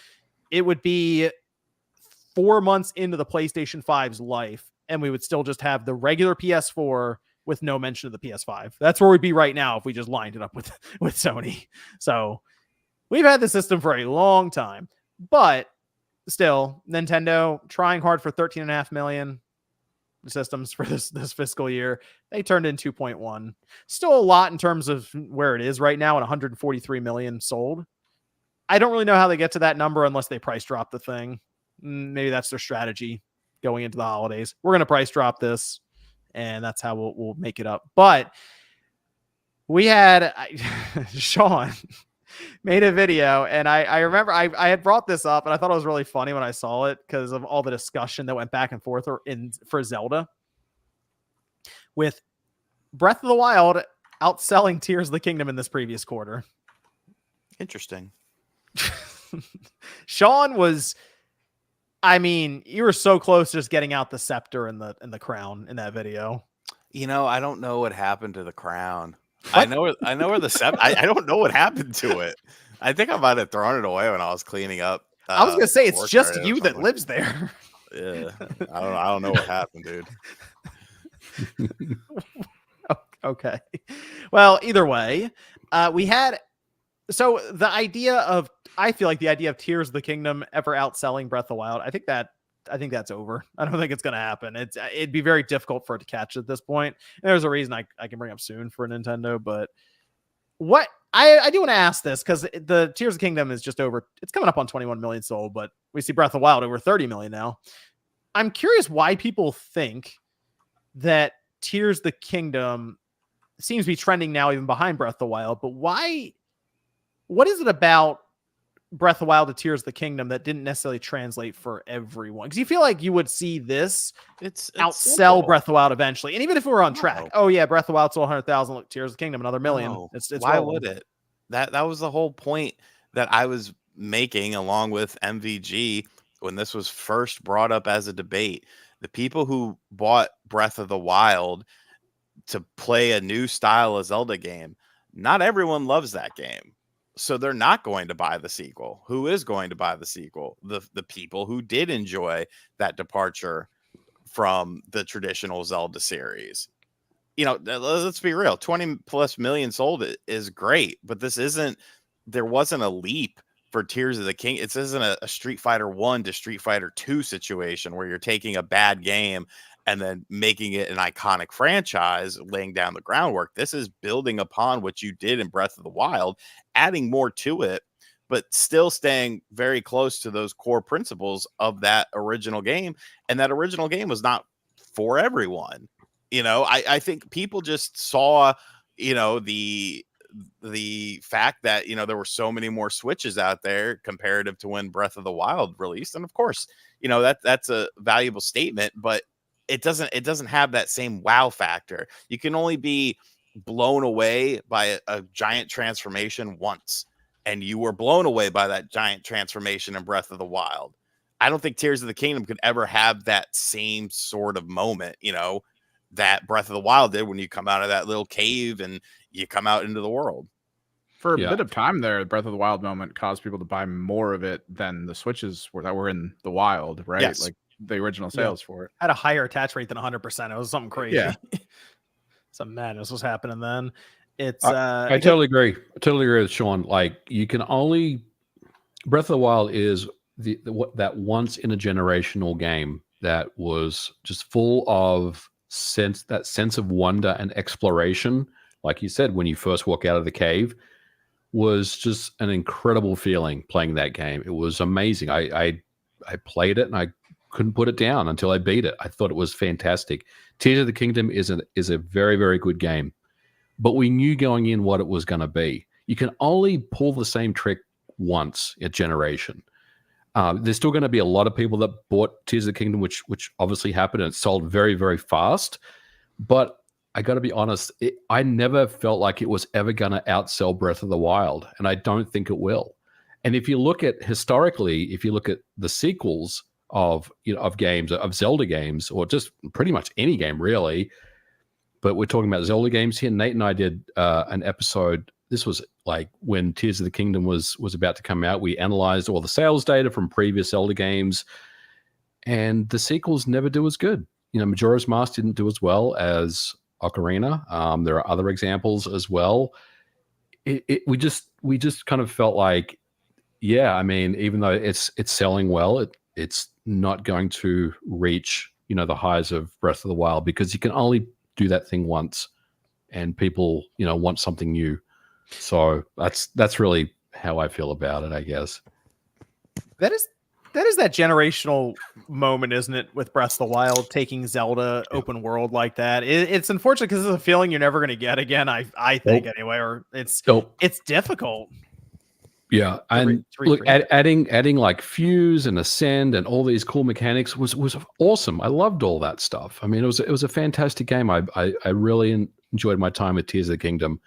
it would be 4 months into the PlayStation 5's life, and we would still just have the regular PS4 with no mention of the PS5. That's where we'd be right now if we just lined it up with Sony. So we've had the system for a long time, but still, Nintendo trying hard for $13.5 million. systems for this fiscal year. They turned in 2.1. Still a lot in terms of where it is right now at 143 million sold. I don't really know how they get to that number unless they price drop the thing. Maybe that's their strategy going into the holidays. We're going to price drop this, and that's how we'll make it up. But we had Sean made a video, and I remember I had brought this up, and I thought it was really funny when I saw it because of all the discussion that went back and forth for Zelda, with Breath of the Wild outselling Tears of the Kingdom in this previous quarter. Interesting. Sean was, I mean, you were so close to just getting out the scepter and the crown in that video. I don't know what happened to the crown. What? I know where the scepter. I don't know what happened to it. I think I might have thrown it away when I was cleaning up. I was gonna say it's just you that lives there. Yeah, I don't know what happened, dude. Okay. Well, either way, we had. So I feel like the idea of Tears of the Kingdom ever outselling Breath of the Wild, I think that's over. I don't think it's going to happen. It'd be very difficult for it to catch at this point. And there's a reason I can bring up soon for Nintendo, but what I do want to ask this because the Tears of the Kingdom is just over. It's coming up on 21 million sold, but we see Breath of the Wild over 30 million now. I'm curious why people think that Tears of the Kingdom seems to be trending now even behind Breath of the Wild, but why? What is it about Breath of the Wild to Tears of the Kingdom that didn't necessarily translate for everyone? Because you feel like you would see this outsell simple. Breath of the Wild eventually. And even if we were on track, oh yeah, Breath of the Wild sold 100,000, look, Tears of the Kingdom, another million. No. It's Why rolling. would it? That was the whole point that I was making along with MVG when this was first brought up as a debate. The people who bought Breath of the Wild to play a new style of Zelda game, not everyone loves that game. So they're not going to buy the sequel. Who is going to buy the sequel? The people who did enjoy that departure from the traditional Zelda series. Let's be real. 20 plus million sold is great, but there wasn't a leap for Tears of the King. It isn't a Street Fighter 1 to Street Fighter 2 situation where you're taking a bad game and then making it an iconic franchise, laying down the groundwork. This is building upon what you did in Breath of the Wild, adding more to it, but still staying very close to those core principles of that original game. And that original game was not for everyone. I think people just saw, the fact that, there were so many more Switches out there comparative to when Breath of the Wild released. And of course, that's a valuable statement, but it doesn't have that same wow factor. You can only be blown away by a giant transformation once, and you were blown away by that giant transformation in Breath of the Wild. I don't think Tears of the Kingdom could ever have that same sort of moment, that Breath of the Wild did when you come out of that little cave and you come out into the world. For a bit of time there, the Breath of the Wild moment caused people to buy more of it than the Switches that were in the wild, right? Yes. Like the original sales for it had a higher attach rate than 100%. It was something crazy. Yeah. Some madness was happening then. It's I totally agree. I totally agree with Sean. Like, you can only Breath of the Wild is that once in a generational game that was just full of sense of wonder and exploration. Like you said, when you first walk out of the cave, was just an incredible feeling playing that game. It was amazing. I played it and I couldn't put it down until I beat it. I thought it was fantastic. Tears of the Kingdom is a very, very good game, but we knew going in what it was going to be. You can only pull the same trick once a generation. There's still going to be a lot of people that bought Tears of the Kingdom, which obviously happened, and it sold very, very fast. But I got to be honest, I never felt like it was ever going to outsell Breath of the Wild, and I don't think it will. And if you look at historically, if you look at the sequels of games, of Zelda games, or just pretty much any game really, but we're talking about Zelda games here. Nate and I did an episode. This was like when Tears of the Kingdom was about to come out. We analyzed all the sales data from previous Zelda games, and the sequels never do as good. Majora's Mask didn't do as well as Ocarina. There are other examples as well. We just kind of felt like, yeah, I mean, even though it's selling well, it's not going to reach the highs of Breath of the Wild, because you can only do that thing once, and people want something new. So that's really how I feel about it, I guess. That is that generational moment, isn't it, with Breath of the Wild taking Zelda open world like that? It's unfortunate because it's a feeling you're never going to get again. I think anyway, or it's difficult. Yeah, and look, adding like Fuse and Ascend and all these cool mechanics was awesome. I loved all that stuff. I mean, it was a fantastic game. I really enjoyed my time with Tears of the Kingdom.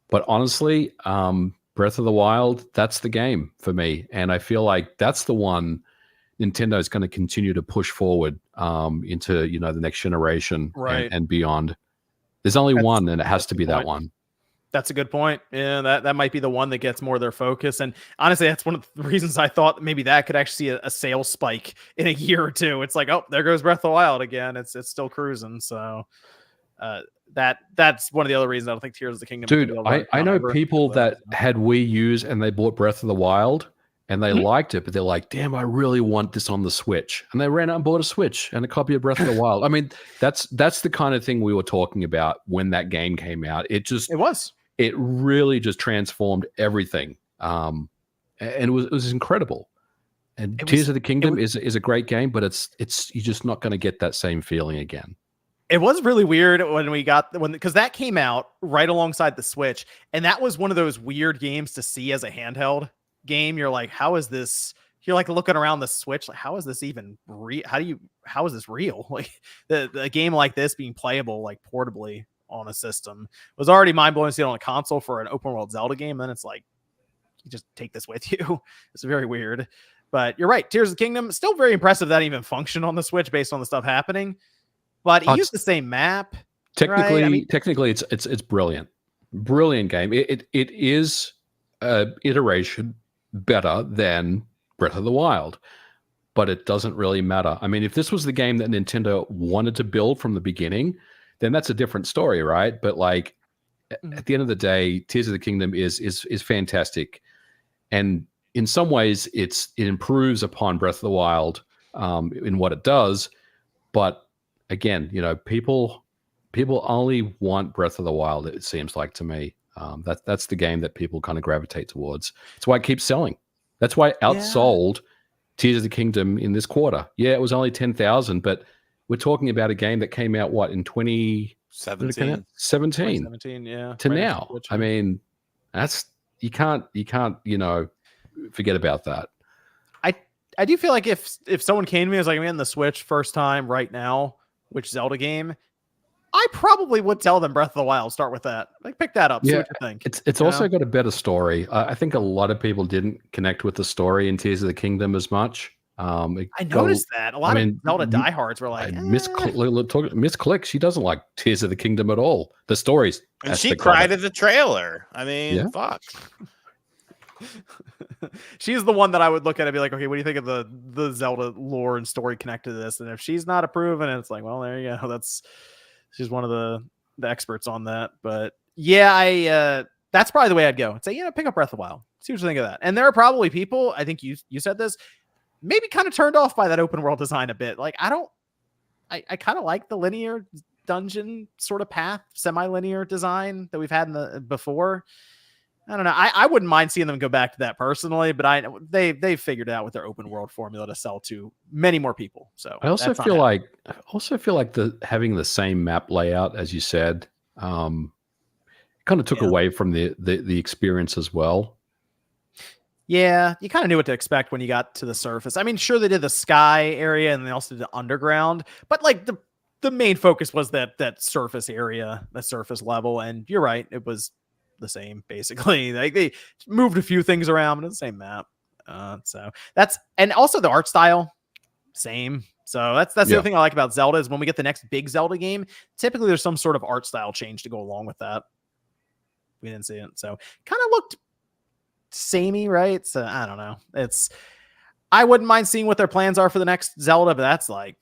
But honestly, Breath of the Wild, that's the game for me, and I feel like that's the one Nintendo is going to continue to push forward into the next generation, right, and beyond. There's only one, and it has to be that one. That's a good point. Yeah, that might be the one that gets more of their focus. And honestly, that's one of the reasons I thought maybe that could actually see a sales spike in a year or two. It's like, oh, there goes Breath of the Wild again. It's still cruising. So that's one of the other reasons I don't think Tears of the Kingdom. Dude, I know people that had Wii U's and they bought Breath of the Wild and they liked it, but they're like, damn, I really want this on the Switch. And they ran out and bought a Switch and a copy of Breath of the Wild. I mean, that's the kind of thing we were talking about when that game came out. It really just transformed everything. And it was incredible. And Tears of the Kingdom is a great game, but it's you're just not going to get that same feeling again. It was really weird because that came out right alongside the Switch, and that was one of those weird games to see as a handheld game. You're like, how is this? You're like looking around the Switch, like, how is this even real? How is this real? Like the game like this being playable like portably on a system was already mind blowing to see it on a console for an open world Zelda game. Then it's like, you just take this with you. It's very weird, but you're right. Tears of the Kingdom, still very impressive that even functioned on the Switch based on the stuff happening. But he used the same map. Technically, right? Technically, it's brilliant game. It is iteration better than Breath of the Wild, but it doesn't really matter. I mean, if this was the game that Nintendo wanted to build from the beginning, then that's a different story, right? But like at the end of the day, Tears of the Kingdom is fantastic, and in some ways, it improves upon Breath of the Wild in what it does, but again, people only want Breath of the Wild. It seems like to me, that's the game that people kind of gravitate towards. That's why it keeps selling. That's why it outsold Tears of the Kingdom in this quarter. Yeah, it was only 10,000, but we're talking about a game that came out in 2017, 2017, yeah, to now. I mean, that's you can't forget about that. I do feel like if someone came to me and was like, I'm in the Switch first time right now, which Zelda game, I probably would tell them Breath of the Wild. Start with that. Like, pick that up. See what you think. It's also got a better story. I think a lot of people didn't connect with the story in Tears of the Kingdom as much. I noticed that a lot of Zelda diehards were like, Miss Click. She doesn't like Tears of the Kingdom at all. The stories, and she cried at the trailer. I mean, fuck. She's the one that I would look at and be like, okay, what do you think of the Zelda lore and story connected to this? And if she's not approving, it's like, well, there you go. She's one of the experts on that. But yeah, that's probably the way I'd go. I'd say, pick up Breath of the Wild. See what you think of that. And there are probably people, I think you said this, maybe kind of turned off by that open world design a bit. Like, I kind of like the linear dungeon sort of path, semi-linear design that we've had before. I don't know. I wouldn't mind seeing them go back to that personally, but they've figured it out with their open world formula to sell to many more people. So I also feel like having the same map layout, as you said, kind of took away from the experience as well. Yeah, you kind of knew what to expect when you got to the surface. I mean, sure, they did the sky area and they also did the underground, but like the main focus was that surface area, that surface level. And you're right, it was the same basically. Like, they moved a few things around, but it's the same map. So that's, and also the art style, same. So that's the other thing I like about Zelda is when we get the next big Zelda game, typically there's some sort of art style change to go along with that. We didn't see it, so kind of looked samey, right? So I don't know. I wouldn't mind seeing what their plans are for the next Zelda, but that's like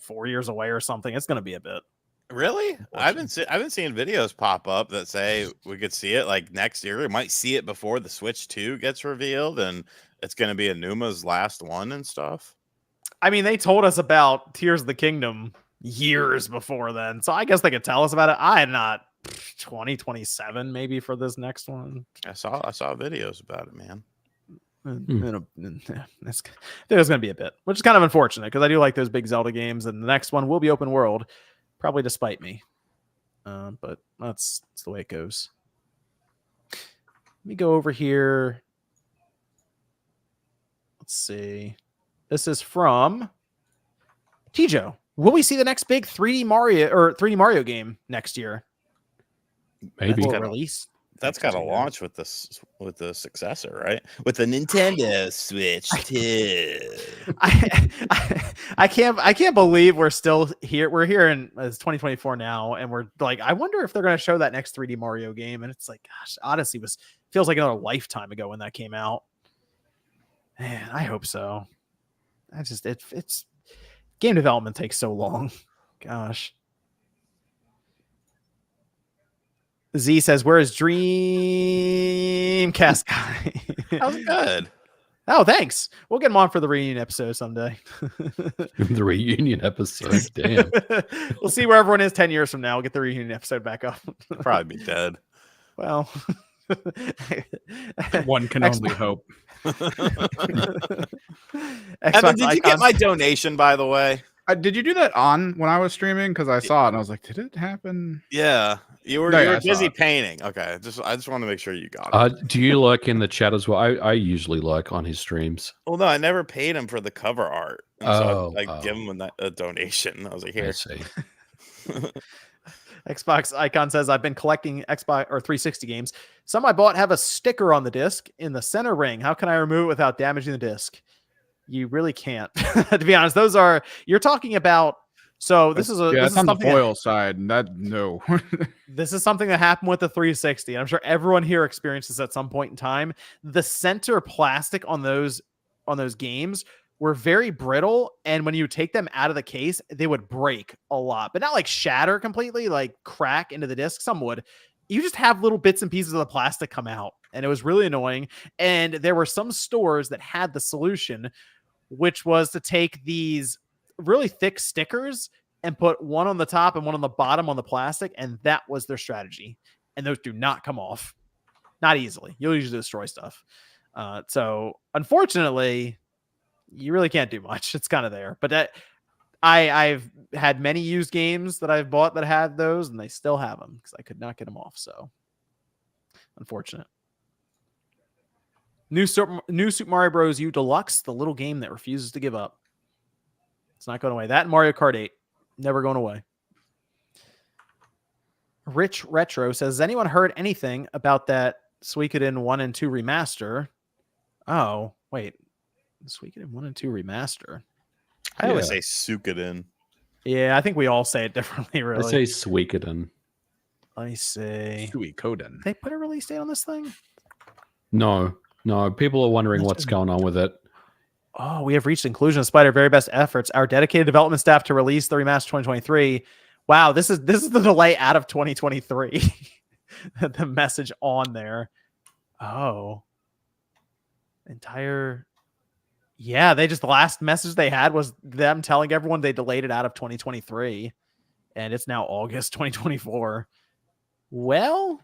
4 years away or something. It's going to be a bit. Really? I've been seeing videos pop up that say we could see it like next year. We might see it before the Switch 2 gets revealed, and it's going to be Anuma's last one and stuff. I mean, they told us about Tears of the Kingdom years before then, so I guess they could tell us about it. I had not 2027 maybe for this next one. I saw videos about it, man. There's going to be a bit, which is kind of unfortunate because I do like those big Zelda games, and the next one will be open world, probably despite me. But that's the way it goes. Let me go over here. Let's see. This is from Tijo. Will we see the next big 3D Mario game next year? Maybe. Release. That's got to launch with the successor, right? With the Nintendo Switch too. I can't believe we're still here. We're here in it's 2024 now, and we're like, I wonder if they're going to show that next 3D Mario game. And it's like, gosh, Odyssey feels like another lifetime ago when that came out. Man, I hope so. It's game development takes so long. Gosh. Z says, "Where is Dreamcast guy?" That was good. Oh, thanks. We'll get him on for the reunion episode someday. The reunion episode. Damn. We'll see where everyone is 10 years from now. We'll get the reunion episode back up. Probably be dead. Well, One can only hope. Evan, did you get my donation, by the way? Did you do that on when I was streaming? Because I saw it and I was like, did it happen? Yeah. You were busy painting. Okay. I just want to make sure you got it. Do you lurk in the chat as well? I usually lurk on his streams. Well, no, I never paid him for the cover art. And so I give him a donation. I was like, here. I see. Xbox Icon says, I've been collecting Xbox or 360 games. Some I bought have a sticker on the disc in the center ring. How can I remove it without damaging the disc? You really can't. To be honest, you're talking about. So this is it's on the foil side. No. This is something that happened with the 360. I'm sure everyone here experienced this at some point in time. The center plastic on those games were very brittle, and when you take them out of the case, they would break a lot, but not like shatter completely, like crack into the disc. Some would. You just have little bits and pieces of the plastic come out, and it was really annoying. And there were some stores that had the solution, which was to take these really thick stickers and put one on the top and one on the bottom on the plastic, and that was their strategy. And those do not come off, not easily. You'll usually destroy stuff. So unfortunately, you really can't do much. It's kind of there, but I've had many used games that I've bought that had those, and they still have them because I could not get them off. So unfortunate. New Super Mario Bros. U Deluxe, the little game that refuses to give up. It's not going away. That and Mario Kart 8, never going away. Rich Retro says, has anyone heard anything about that Suikoden 1 and 2 remaster? Oh, wait. Suikoden 1 and 2 remaster. I always say Suikoden. Yeah, I think we all say it differently, really. I say Suikoden. Let me see. Suikoden. They put a release date on this thing? No. People are wondering what's going on with it. Oh, we have reached inclusion despite our very best efforts. Our dedicated development staff to release the remaster 2023. Wow, this is the delay out of 2023. The message on there. Oh. Yeah, the last message they had was them telling everyone they delayed it out of 2023. And it's now August 2024. Well,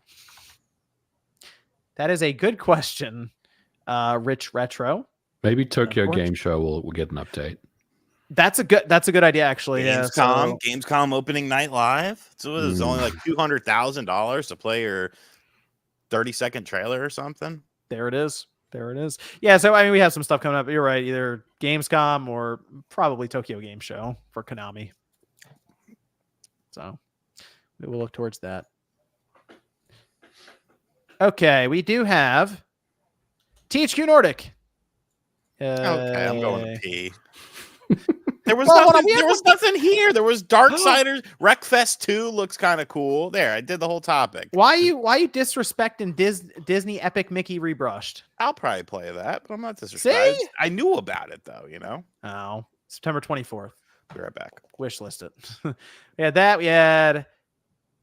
that is a good question, Rich Retro. Maybe Tokyo Game Show will get an update. That's a good idea, actually. Gamescom opening night live. So it was only like $200,000 to play your 30-second trailer or something. There it is. Yeah, so I mean, we have some stuff coming up. You're right, either Gamescom or probably Tokyo Game Show for Konami. So we will look towards that. Okay, we do have THQ Nordic. Okay, I'm going to pee. There was nothing here. There was Darksiders. Wreckfest 2 looks kind of cool. There, I did the whole topic. Why you disrespecting Disney Epic Mickey Rebrushed? I'll probably play that, but I'm not disrespecting. See? I knew about it though, you know. Oh, September 24th. Be right back. Wish list it. We had that. We had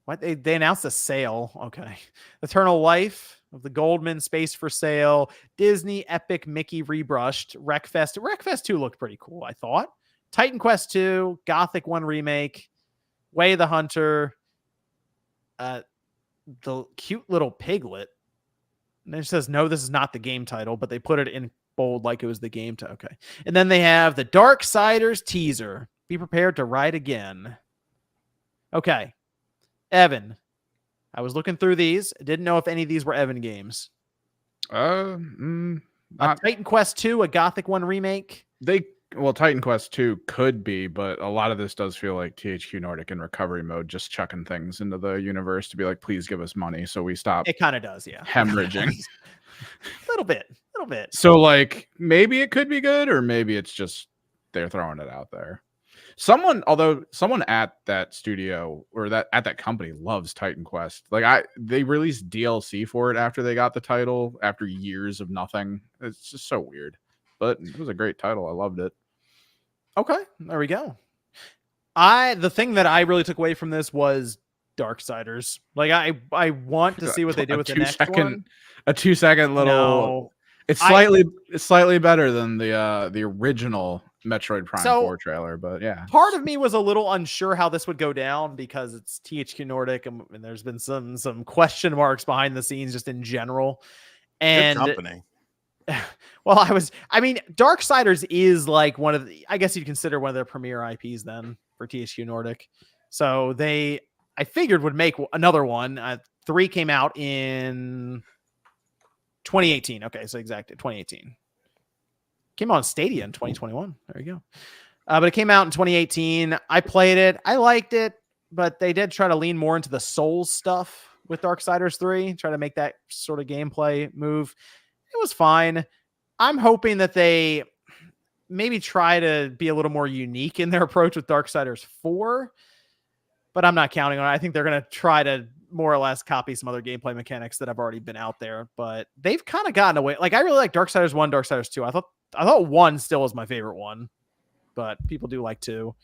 what they announced a sale. Okay, Eternal Life of the Goldman Space for sale. Disney Epic Mickey Rebrushed. Wreckfest 2 looked pretty cool, I thought. Titan Quest 2, Gothic 1 remake, Way of the Hunter, the cute little piglet. And it says, no, this is not the game title, but they put it in bold like it was the game title. Okay. And then they have the Darksiders teaser. Be prepared to ride again. Okay. Evan. I was looking through these. Didn't know if any of these were Evan games. Not, Titan Quest 2, a Gothic 1 remake. Titan Quest 2 could be, but a lot of this does feel like THQ Nordic in recovery mode, just chucking things into the universe to be like, please give us money so we stop. It kind of does, yeah. Hemorrhaging. A little bit. So like maybe it could be good, or maybe it's just they're throwing it out there. Someone at that studio or at that company loves Titan Quest. Like they released DLC for it after they got the title after years of nothing. It's just so weird. But it was a great title. I loved it. Okay, there we go. The thing that I really took away from this was Darksiders. Like I want to see what they do with the next one. A 2-second little. No, it's slightly better than the original Metroid Prime 4 trailer, but yeah. Part of me was a little unsure how this would go down because it's THQ Nordic and there's been some question marks behind the scenes just in general. And good company. Well, Darksiders is like I guess you'd consider one of their premier IPs then for THQ Nordic. So I figured would make another one. 3 came out in 2018. Okay, so exactly 2018. Came out on Stadia in 2021. There you go. But it came out in 2018. I played it. I liked it, but they did try to lean more into the Souls stuff with Darksiders 3, try to make that sort of gameplay move. It was fine. I'm hoping that they maybe try to be a little more unique in their approach with Darksiders 4, but I'm not counting on it. I think they're going to try to more or less copy some other gameplay mechanics that have already been out there, but they've kind of gotten away. Like I really like Darksiders 1, Darksiders 2. I thought 1 still was my favorite one, but people do like 2.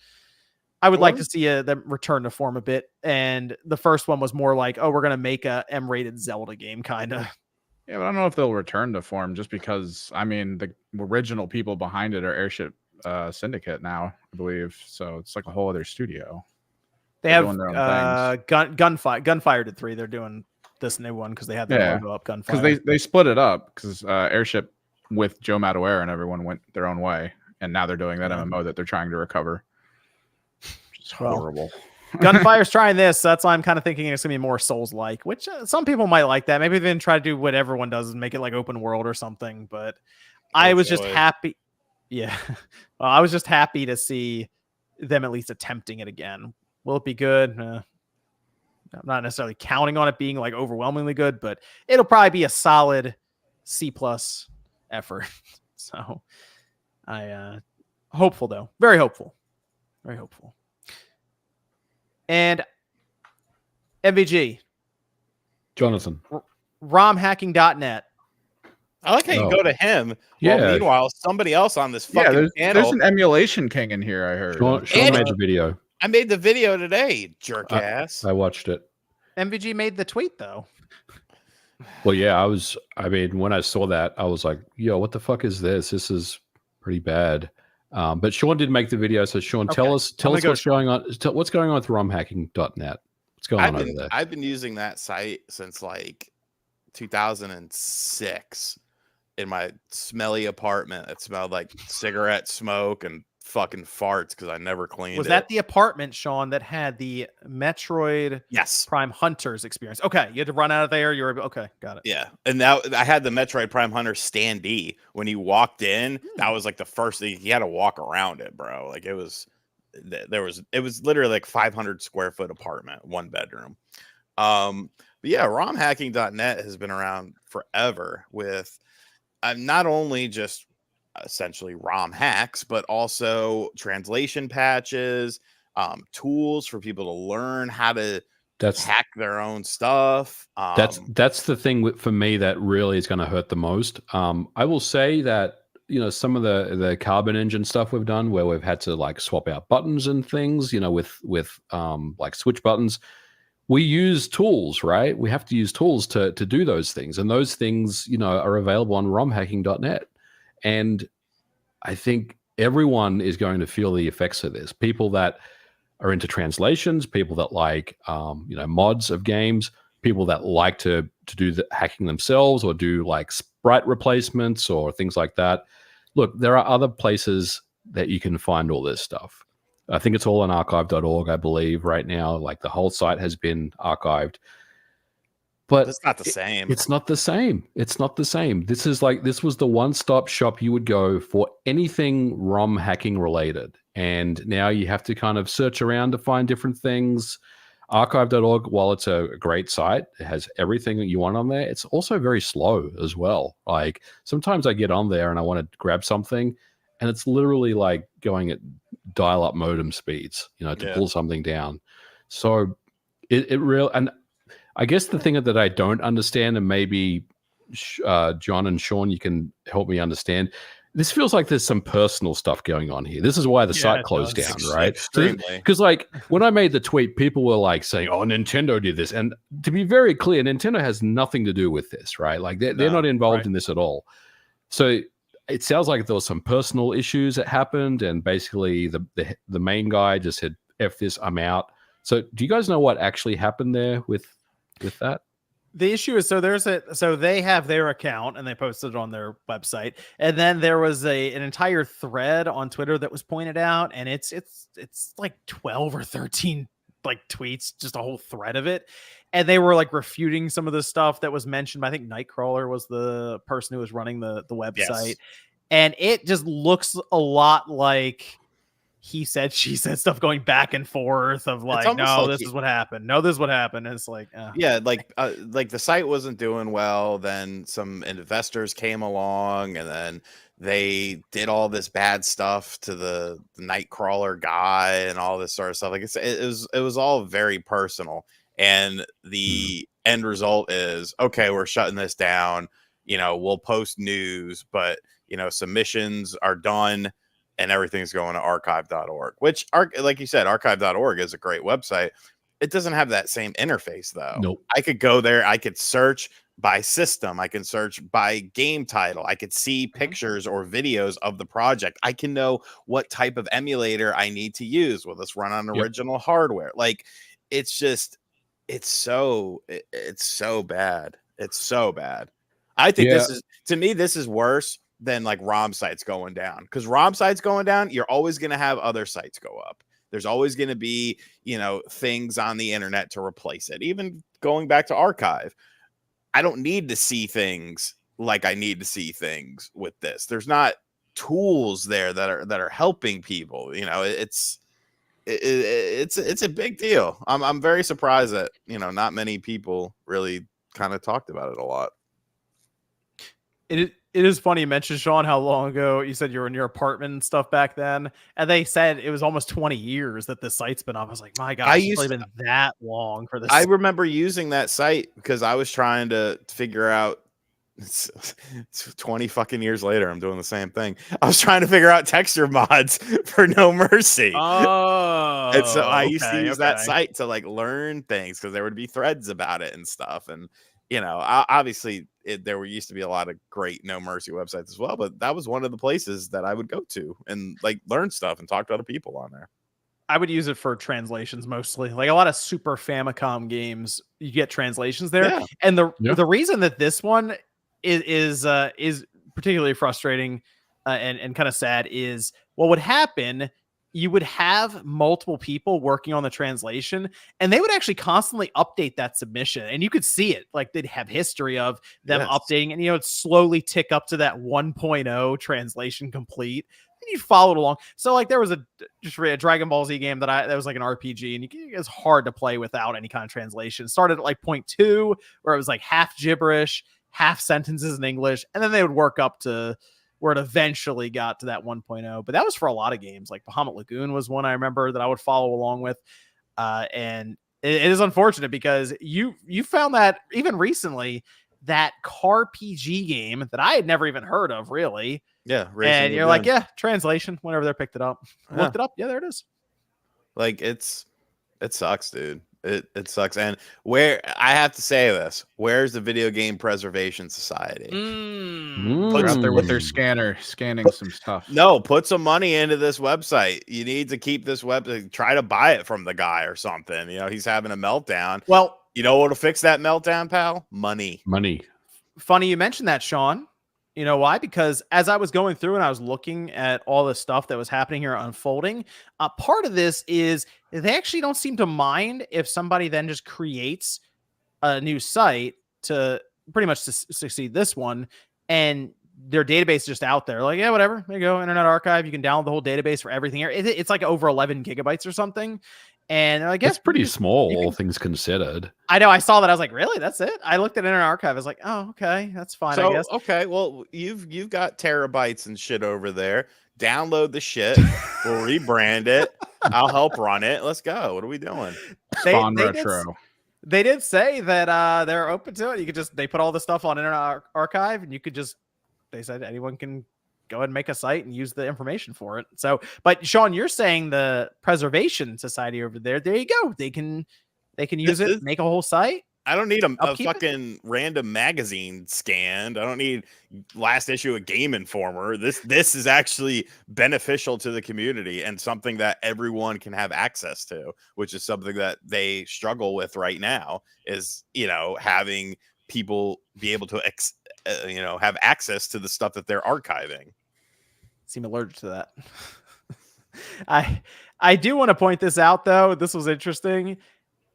I would like to see them return to form a bit. And the first one was more like, we're going to make a M-rated Zelda game kind of. Yeah, but I don't know if they'll return to form just because, the original people behind it are Airship Syndicate now, I believe. So it's like a whole other studio. They're have their own Gunfire did 3. They're doing this new one because they had their logo up. Gunfire. Because they split it up because Airship with Joe Madureira and everyone went their own way. And now they're doing that MMO that they're trying to recover. It's horrible. Gunfire's trying this, so that's why I'm kind of thinking it's gonna be more Souls-like, which some people might like that. Maybe they didn't try to do what everyone does and make it like open world or something. But I was just happy. Yeah, well, I was just happy to see them at least attempting it again. Will it be good? I'm not necessarily counting on it being like overwhelmingly good, but it'll probably be a solid C+ effort. So I hopeful though, very hopeful. And MVG. Jonathan. ROMhacking.net. I like how you go to him. Yeah. Well, meanwhile, somebody else on this fucking channel. There's an emulation king in here, I heard. Sean made the video. I made the video today, jerk ass. I watched it. MVG made the tweet, though. Well, yeah, when I saw that, I was like, yo, what the fuck is this? This is pretty bad. But Sean did make the video. So Sean, tell us what's going on. What's going on with romhacking.net? What's going on over there? I've been using that site since like 2006 in my smelly apartment. It smelled like cigarette smoke and fucking farts because I never cleaned it. Was that the apartment, Sean, that had the Metroid Prime Hunters experience? Okay, you had to run out of there. You were okay, got it. Yeah, and now I had the Metroid Prime Hunter standee. When you walked in, that was like the first thing. You had to walk around it, bro. Like it was literally like 500 square foot apartment, 1 bedroom. But yeah, romhacking.net has been around forever with not only just essentially ROM hacks, but also translation patches, tools for people to learn how to hack their own stuff. That's the thing for me that really is going to hurt the most. I will say that some of the Carbon Engine stuff we've done where we've had to like swap out buttons and things, with like switch buttons. We use tools, right? We have to use tools to do those things, and those things are available on romhacking.net. And I think everyone is going to feel the effects of this. People that are into translations, people that like mods of games, people that like to do the hacking themselves or do like sprite replacements or things like that. Look, there are other places that you can find all this stuff. I think it's all on archive.org, I believe, right now. Like the whole site has been archived. But That's not the same. It's not the same. It's not the same. This was the one-stop shop you would go for anything ROM hacking related. And now you have to kind of search around to find different things. Archive.org, while it's a great site, it has everything that you want on there. It's also very slow as well. Like sometimes I get on there and I want to grab something, and it's literally like going at dial-up modem speeds, to pull something down. So it really, and I guess the thing that I don't understand, and maybe John and Sean, you can help me understand. This feels like there's some personal stuff going on here. This is why the site closed down, right? Extremely. Because like when I made the tweet, people were like saying, "Oh, Nintendo did this," and to be very clear, Nintendo has nothing to do with this, right? Like they're not involved in this at all. So it sounds like there was some personal issues that happened, and basically the main guy just said, "F this, I'm out." So do you guys know what actually happened there with that? The issue is, so they have their account and they posted it on their website, and then there was an entire thread on Twitter that was pointed out, and it's like 12 or 13 like tweets, just a whole thread of it, and they were like refuting some of the stuff that was mentioned. I think Nightcrawler was the person who was running the website, Yes. and it just looks a lot like he said, she said stuff going back and forth of like, almost no, like this is what happened. No, this is what happened. And it's like, like the site wasn't doing well. Then some investors came along, and then they did all this bad stuff to the Nightcrawler guy and all this sort of stuff. Like it was all very personal. And the end result is, okay, we're shutting this down. We'll post news, but submissions are done. And everything's going to archive.org, which, like you said, archive.org is a great website. It doesn't have that same interface, though. Nope. I could go there. I could search by system. I can search by game title. I could see pictures or videos of the project. I can know what type of emulator I need to use. Will this run on original hardware? Like, it's just, it's so bad. It's so bad. I think this is worse than like ROM sites going down, because ROM sites going down, you're always going to have other sites go up. There's always going to be, things on the internet to replace it. Even going back to archive, I don't need to see things like I need to see things with this. There's not tools there that are helping people. It's a big deal. I'm very surprised that, not many people really kind of talked about it a lot. It is funny you mentioned, Sean, how long ago you said you were in your apartment and stuff back then, and they said it was almost 20 years that this site's been up. I was like, my gosh, it's been that long for this. I remember using that site because I was trying to figure out. It's 20 fucking years later, I'm doing the same thing. I was trying to figure out texture mods for No Mercy. Oh, and so I used to use that site to like learn things, because there would be threads about it and stuff. And obviously there used to be a lot of great No Mercy websites as well, but that was one of the places that I would go to and like learn stuff and talk to other people on there. I would use it for translations mostly. Like a lot of Super Famicom games, you get translations there. Yeah. And the reason that this one is particularly frustrating and kind of sad is what would happen. You would have multiple people working on the translation, and they would actually constantly update that submission, and you could see it. Like they'd have history of them updating, and it'd slowly tick up to that 1.0 translation complete, and you'd follow it along. So like there was a Dragon Ball Z game that was like an RPG, and it was hard to play without any kind of translation. It started at like 0.2, where it was like half gibberish, half sentences in English, and then they would work up to where it eventually got to that 1.0. But that was for a lot of games. Like Bahamut Lagoon was one I remember that I would follow along with. And it is unfortunate because you found that even recently, that car PG game that I had never even heard of, really. Yeah. And you're like, yeah, translation, whenever they picked it up. Looked it up. Yeah, there it is. Like it sucks, dude. It sucks. And where I have to say this, where's the Video Game Preservation Society? They're out there with their scanner scanning some stuff. No, put some money into this website. You need to keep this website. Try to buy it from the guy or something. You know, he's having a meltdown. Well, you know what'll fix that meltdown, pal? Money. Funny you mentioned that, Sean. You know why? Because as I was going through and I was looking at all the stuff that was happening here unfolding, part of this is they actually don't seem to mind if somebody then just creates a new site to pretty much succeed this one, and their database is just out there. Like, yeah, whatever. There you go. Internet Archive. You can download the whole database for everything here. It's like over 11 gigabytes or something. And I guess it's pretty small, all things considered. I know. I saw that. I was like, really? That's it? I looked at Internet Archive. I was like, oh, okay. That's fine, I guess. Okay. Well, you've got terabytes and shit over there. Download the shit. We'll rebrand it. I'll help run it. Let's go. What are we doing? Spawn Retro. They did say that they're open to it. You could they put all the stuff on Internet Archive, and you could they said anyone can go ahead and make a site and use the information for it. So, but Sean, you're saying the Preservation Society over there, you go. They can use it, make a whole site. I don't need a fucking random magazine scanned. I don't need last issue of Game Informer. This is actually beneficial to the community and something that everyone can have access to, which is something that they struggle with right now is, having people be able to, have access to the stuff that they're archiving. Seem allergic to that. I do want to point this out, though. This was interesting.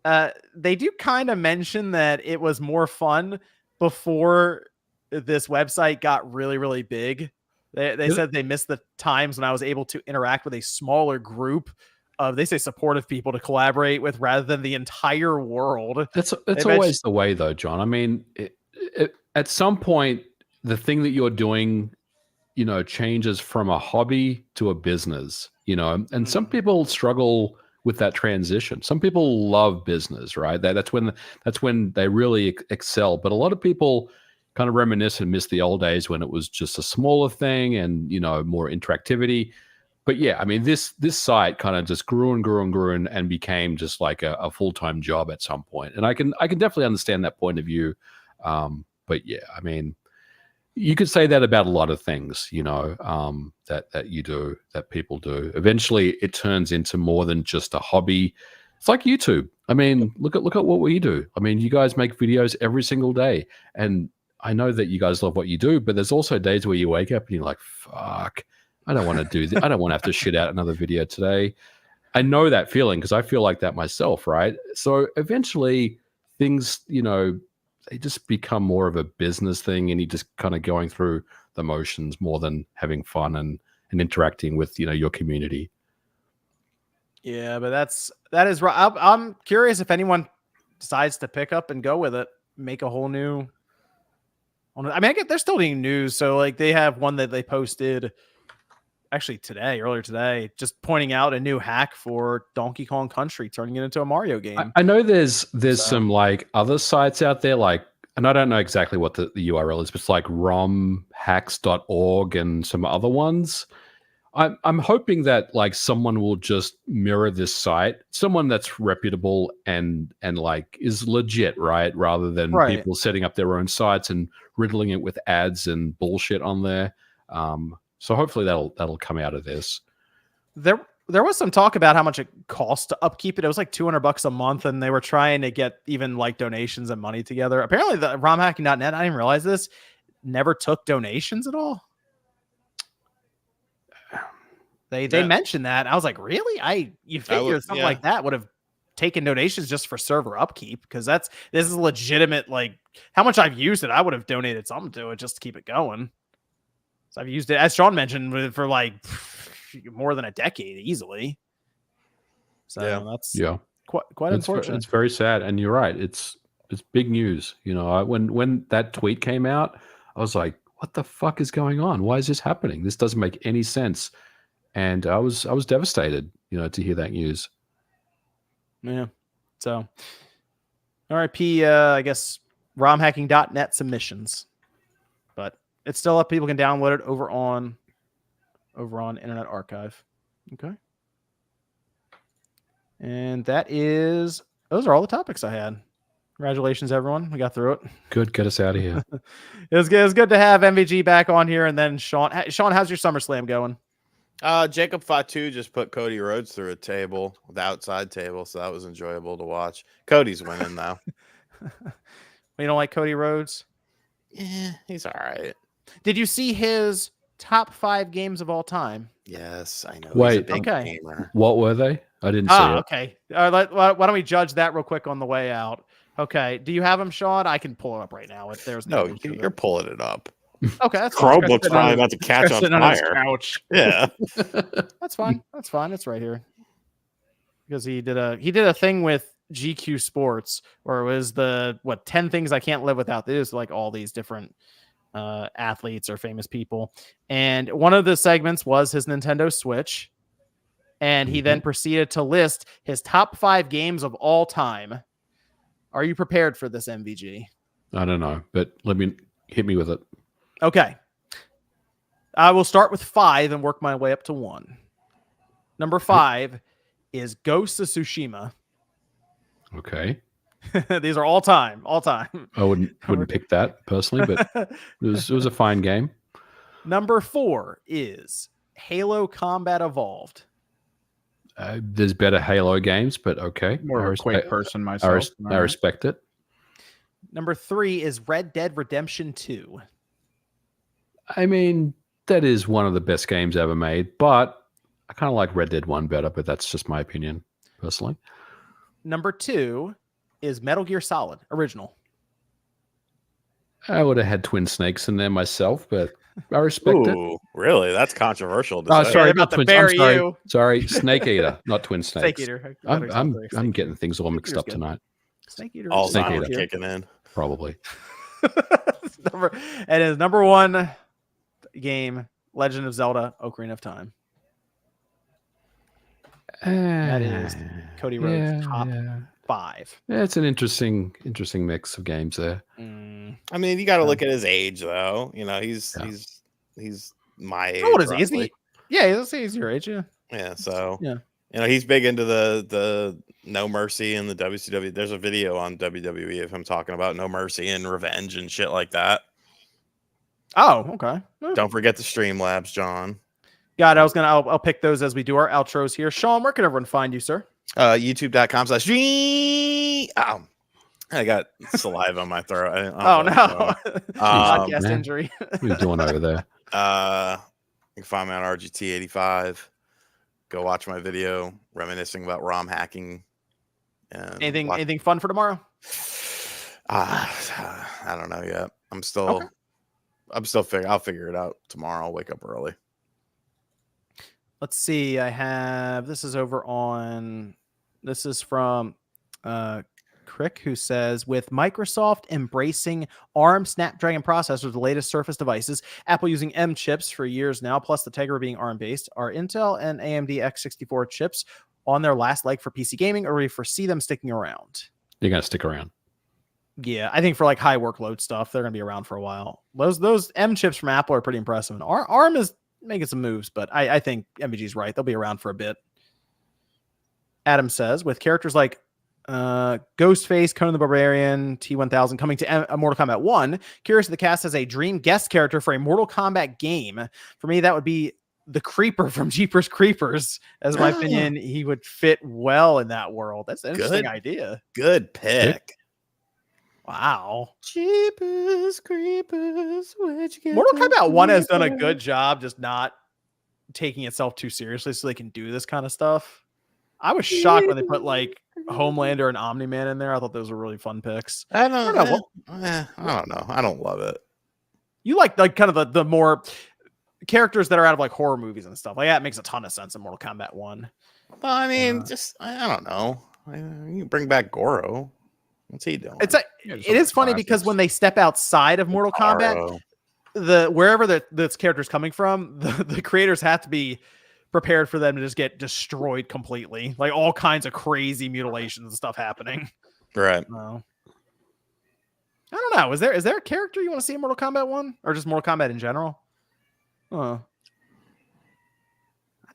They do kind of mention that it was more fun before this website got really, really big. They said they missed the times when I was able to interact with a smaller group of, they say, supportive people to collaborate with rather than the entire world. That's always the way, though, John. I mean, at some point, the thing that you're doing, changes from a hobby to a business, and some people struggle with that transition. Some people love business, right? That's when they really excel. But a lot of people kind of reminisce and miss the old days when it was just a smaller thing and, more interactivity. But yeah, I mean, this site kind of just grew and became just like a full-time job at some point. And I can definitely understand that point of view. But yeah, I mean, you could say that about a lot of things, that you do, that people do. Eventually, it turns into more than just a hobby. It's like YouTube. I mean, look at what we do. I mean, you guys make videos every single day, and I know that you guys love what you do. But there's also days where you wake up and you're like, "Fuck, I don't want to do this. I don't want to have to shit out another video today." I know that feeling because I feel like that myself, right? So eventually, things, they just become more of a business thing, and you're just kind of going through the motions more than having fun and interacting with your community. Yeah, but that is right. I'm curious if anyone decides to pick up and go with it, make a whole new. I mean, they're still doing news, so like they have one that they posted actually earlier today, just pointing out a new hack for Donkey Kong Country, turning it into a Mario game. I know there's some like other sites out there, and I don't know exactly what the URL is, but it's like romhacks.org and some other ones. I'm hoping that like someone will just mirror this site, someone that's reputable and like is legit, right? Rather than people setting up their own sites and riddling it with ads and bullshit on there. So hopefully that'll come out of this. There was some talk about how much it costs to upkeep it. It was like $200 a month, and they were trying to get even like donations and money together. Apparently, the romhacking.net, I didn't realize this, never took donations at all. They mentioned that. I was like, really? You figure something like that would have taken donations just for server upkeep, because this is legitimate. Like how much I've used it, I would have donated something to it just to keep it going. So I've used it, as Sean mentioned, for like more than a decade easily. So that's quite unfortunate. It's very sad, and you're right. It's big news. When that tweet came out, I was like, "What the fuck is going on? Why is this happening? This doesn't make any sense." And I was devastated, to hear that news. Yeah. So, RIP, I guess romhacking.net submissions, but it's still up. People can download it over on Internet Archive. Okay. And that is those are all the topics I had. Congratulations, everyone. We got through it. Good, get us out of here. It was good to have MVG back on here. And then Sean, how's your SummerSlam going? Jacob Fatu just put Cody Rhodes through a table, the outside table, so that was enjoyable to watch. Cody's winning though. You don't like Cody Rhodes? Yeah, he's all right. Did you see his top 5 games of all time? Yes, I know. Wait, he's a big okay. gamer. What were they? I didn't see it. Okay. Why don't we judge that real quick on the way out? Okay. Do you have them, Sean? I can pull it up right now. If there's No, you're pulling it up. Okay, that's fine. Chromebook's probably about to catch on Sitting on his fire. couch. Yeah. That's fine. That's fine. It's right here. Because he did a thing with GQ Sports where it was 10 things I can't live without. It is like all these different athletes or famous people. And one of the segments was his Nintendo Switch. And he then proceeded to list his top 5 games of all time. Are you prepared for this, MVG? I don't know, but hit me with it. Okay. I will start with 5 and work my way up to 1. Number 5 is Ghost of Tsushima. Okay. These are all time. I wouldn't pick that personally, but it was a fine game. Number 4 is Halo Combat Evolved. There's better Halo games, but okay. More of a Quake person myself. I respect it. Number 3 is Red Dead Redemption 2. I mean, that is one of the best games ever made, but I kind of like Red Dead 1 better, but that's just my opinion, personally. Number 2 is Metal Gear Solid Original. I would have had Twin Snakes in there myself, but I respect it. Ooh, really? That's controversial. To Oh, say. sorry, They're about not to Twin. bury I'm sorry. you. Sorry, Snake Eater, not Twin Snakes. Snake Eater. I'm getting things all mixed up good. tonight. Snake Eater. All Snake time Eater. kicking in. Probably. And his number 1 game, Legend of Zelda: Ocarina of Time. That is Cody Rhodes' top 5. Yeah, it's an interesting mix of games there. I mean, you got to look at his age, though. You know, he's my age. How old is he? Isn't roughly. he? Yeah, let's say he's your age. Yeah. Yeah. So Yeah. you know, he's big into the No Mercy and the WCW. There's a video on WWE of him talking about No Mercy and revenge and shit like that. Oh, okay. Don't forget the Streamlabs, John. God, I'll pick those as we do our outros here. Sean, where can everyone find you, sir? YouTube.com/. Oh, I got saliva on my throat. Oh no. Podcast man. injury. What are you doing over there? You can find me on RGT85. Go watch my video reminiscing about ROM hacking. And Anything fun for tomorrow? I don't know yet. I'm still Okay. I'll figure it out tomorrow. I'll wake up early. Let's see. This is from Crick, who says, with Microsoft embracing ARM Snapdragon processors with the latest Surface devices, Apple using M chips for years now, plus the Tegra being ARM based, are Intel and AMD x64 chips on their last leg for PC gaming, or do you foresee them sticking around? You're gonna stick around. Yeah, I think for like high workload stuff, they're gonna be around for a while. Those M chips from Apple are pretty impressive. And ARM is making some moves, but I think MVG's right. They'll be around for a bit. Adam says, with characters like Ghostface, Conan the Barbarian, T-1000 coming to Mortal Kombat 1, curious if the cast has a dream guest character for a Mortal Kombat game. For me, that would be the Creeper from Jeepers Creepers. As my opinion, he would fit well in that world. That's an interesting idea. Good pick. Wow. Jeepers Creepers. Mortal Kombat 1 has done a good job just not taking itself too seriously so they can do this kind of stuff. I was shocked when they put like Homelander and Omni-Man in there. I thought those were really fun picks. I don't know. I don't love it. You like kind of the more characters that are out of like horror movies and stuff. Like that makes a ton of sense in Mortal Kombat 1. Well, I mean, I don't know. You bring back Goro. What's he doing? It's like it is funny because when they step outside of Mortal Kombat, wherever this character's coming from, the creators have to be prepared for them to just get destroyed completely. Like all kinds of crazy mutilations and stuff happening. Right. I don't know. Is there a character you want to see in Mortal Kombat 1? Or just Mortal Kombat in general?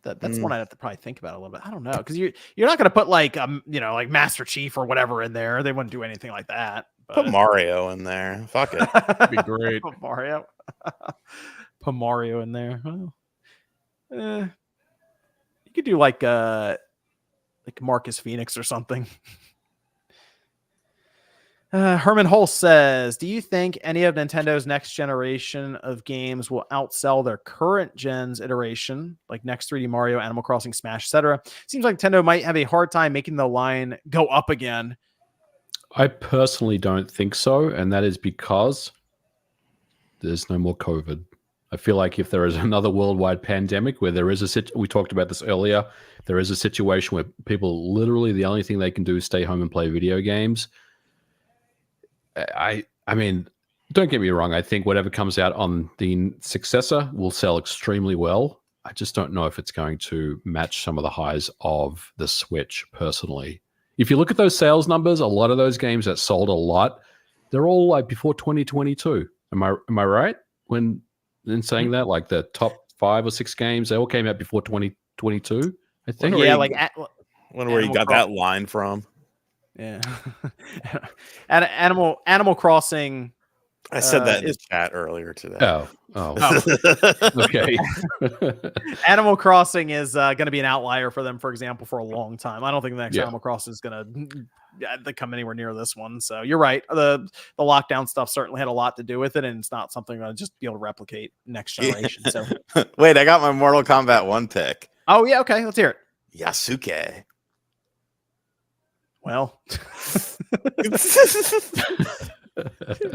That's one I'd have to probably think about a little bit. I don't know, because you're not going to put like like Master Chief or whatever in there. They wouldn't do anything like that. Put Mario in there. Fuck it. That'd be great. Put Mario. Put Mario in there. Well, you could do like Marcus Phoenix or something. Herman Holst says, do you think any of Nintendo's next generation of games will outsell their current gen's iteration, like next 3D Mario, Animal Crossing, Smash, etc.? Seems like Nintendo might have a hard time making the line go up again. I personally don't think so, and that is because there's no more COVID. I feel like if there is another worldwide pandemic where there is we talked about this earlier, there is a situation where people literally the only thing they can do is stay home and play video games. I mean, don't get me wrong. I think whatever comes out on the successor will sell extremely well. I just don't know if it's going to match some of the highs of the Switch, personally. If you look at those sales numbers, a lot of those games that sold a lot, they're all like before 2022. Am I right when in saying that? Like the top 5 or 6 games, they all came out before 2022. I think. Wonder where you got that line from. Yeah. Animal Crossing. I said that in the chat earlier today. Oh. Okay. Animal Crossing is going to be an outlier for them, for example, for a long time. I don't think the next Animal Crossing is going to come anywhere near this one. So you're right. The lockdown stuff certainly had a lot to do with it, and it's not something I'll just be able to replicate next generation. So wait, I got my Mortal Kombat 1 pick. Oh yeah, okay, let's hear it. Yasuke. Well,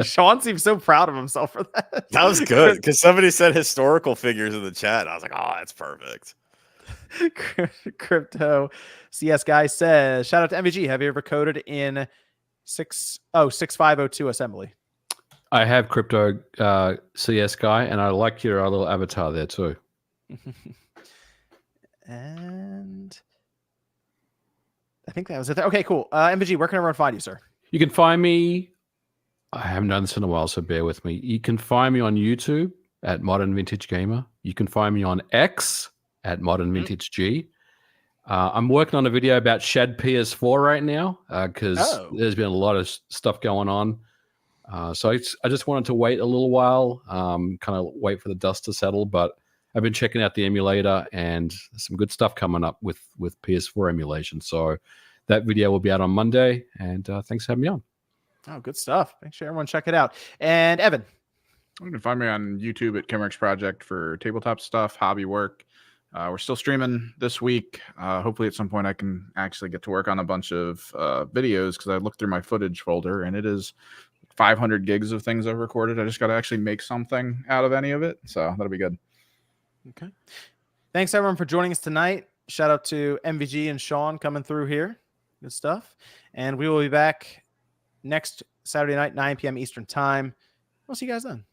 Sean seems so proud of himself for that. That was good because somebody said historical figures in the chat. I was like, oh, that's perfect. Crypto CS guy says, shout out to MVG. Have you ever coded in 6502 assembly? I have Crypto CS guy, and I like your little avatar there too. And I think that was it. Okay, cool. MVG, where can everyone find you, sir? You can find me. I haven't done this in a while, so bear with me. You can find me on YouTube at Modern Vintage Gamer. You can find me on X at Modern Vintage G. I'm working on a video about Shad PS4 right now because there's been a lot of stuff going on. So I just wanted to wait a little while, kind of wait for the dust to settle. But I've been checking out the emulator and some good stuff coming up with PS4 emulation. So that video will be out on Monday. And thanks for having me on. Oh, good stuff. Make sure everyone check it out. And Evan. You can find me on YouTube at Kimmerix Project for tabletop stuff, hobby work. We're still streaming this week. Hopefully at some point I can actually get to work on a bunch of videos because I looked through my footage folder and it is 500 gigs of things I've recorded. I just got to actually make something out of any of it. So that'll be good. Okay. Thanks everyone for joining us tonight. Shout out to MVG and Sean coming through here. Good stuff. And we will be back next Saturday night, 9 p.m. Eastern time. We'll see you guys then.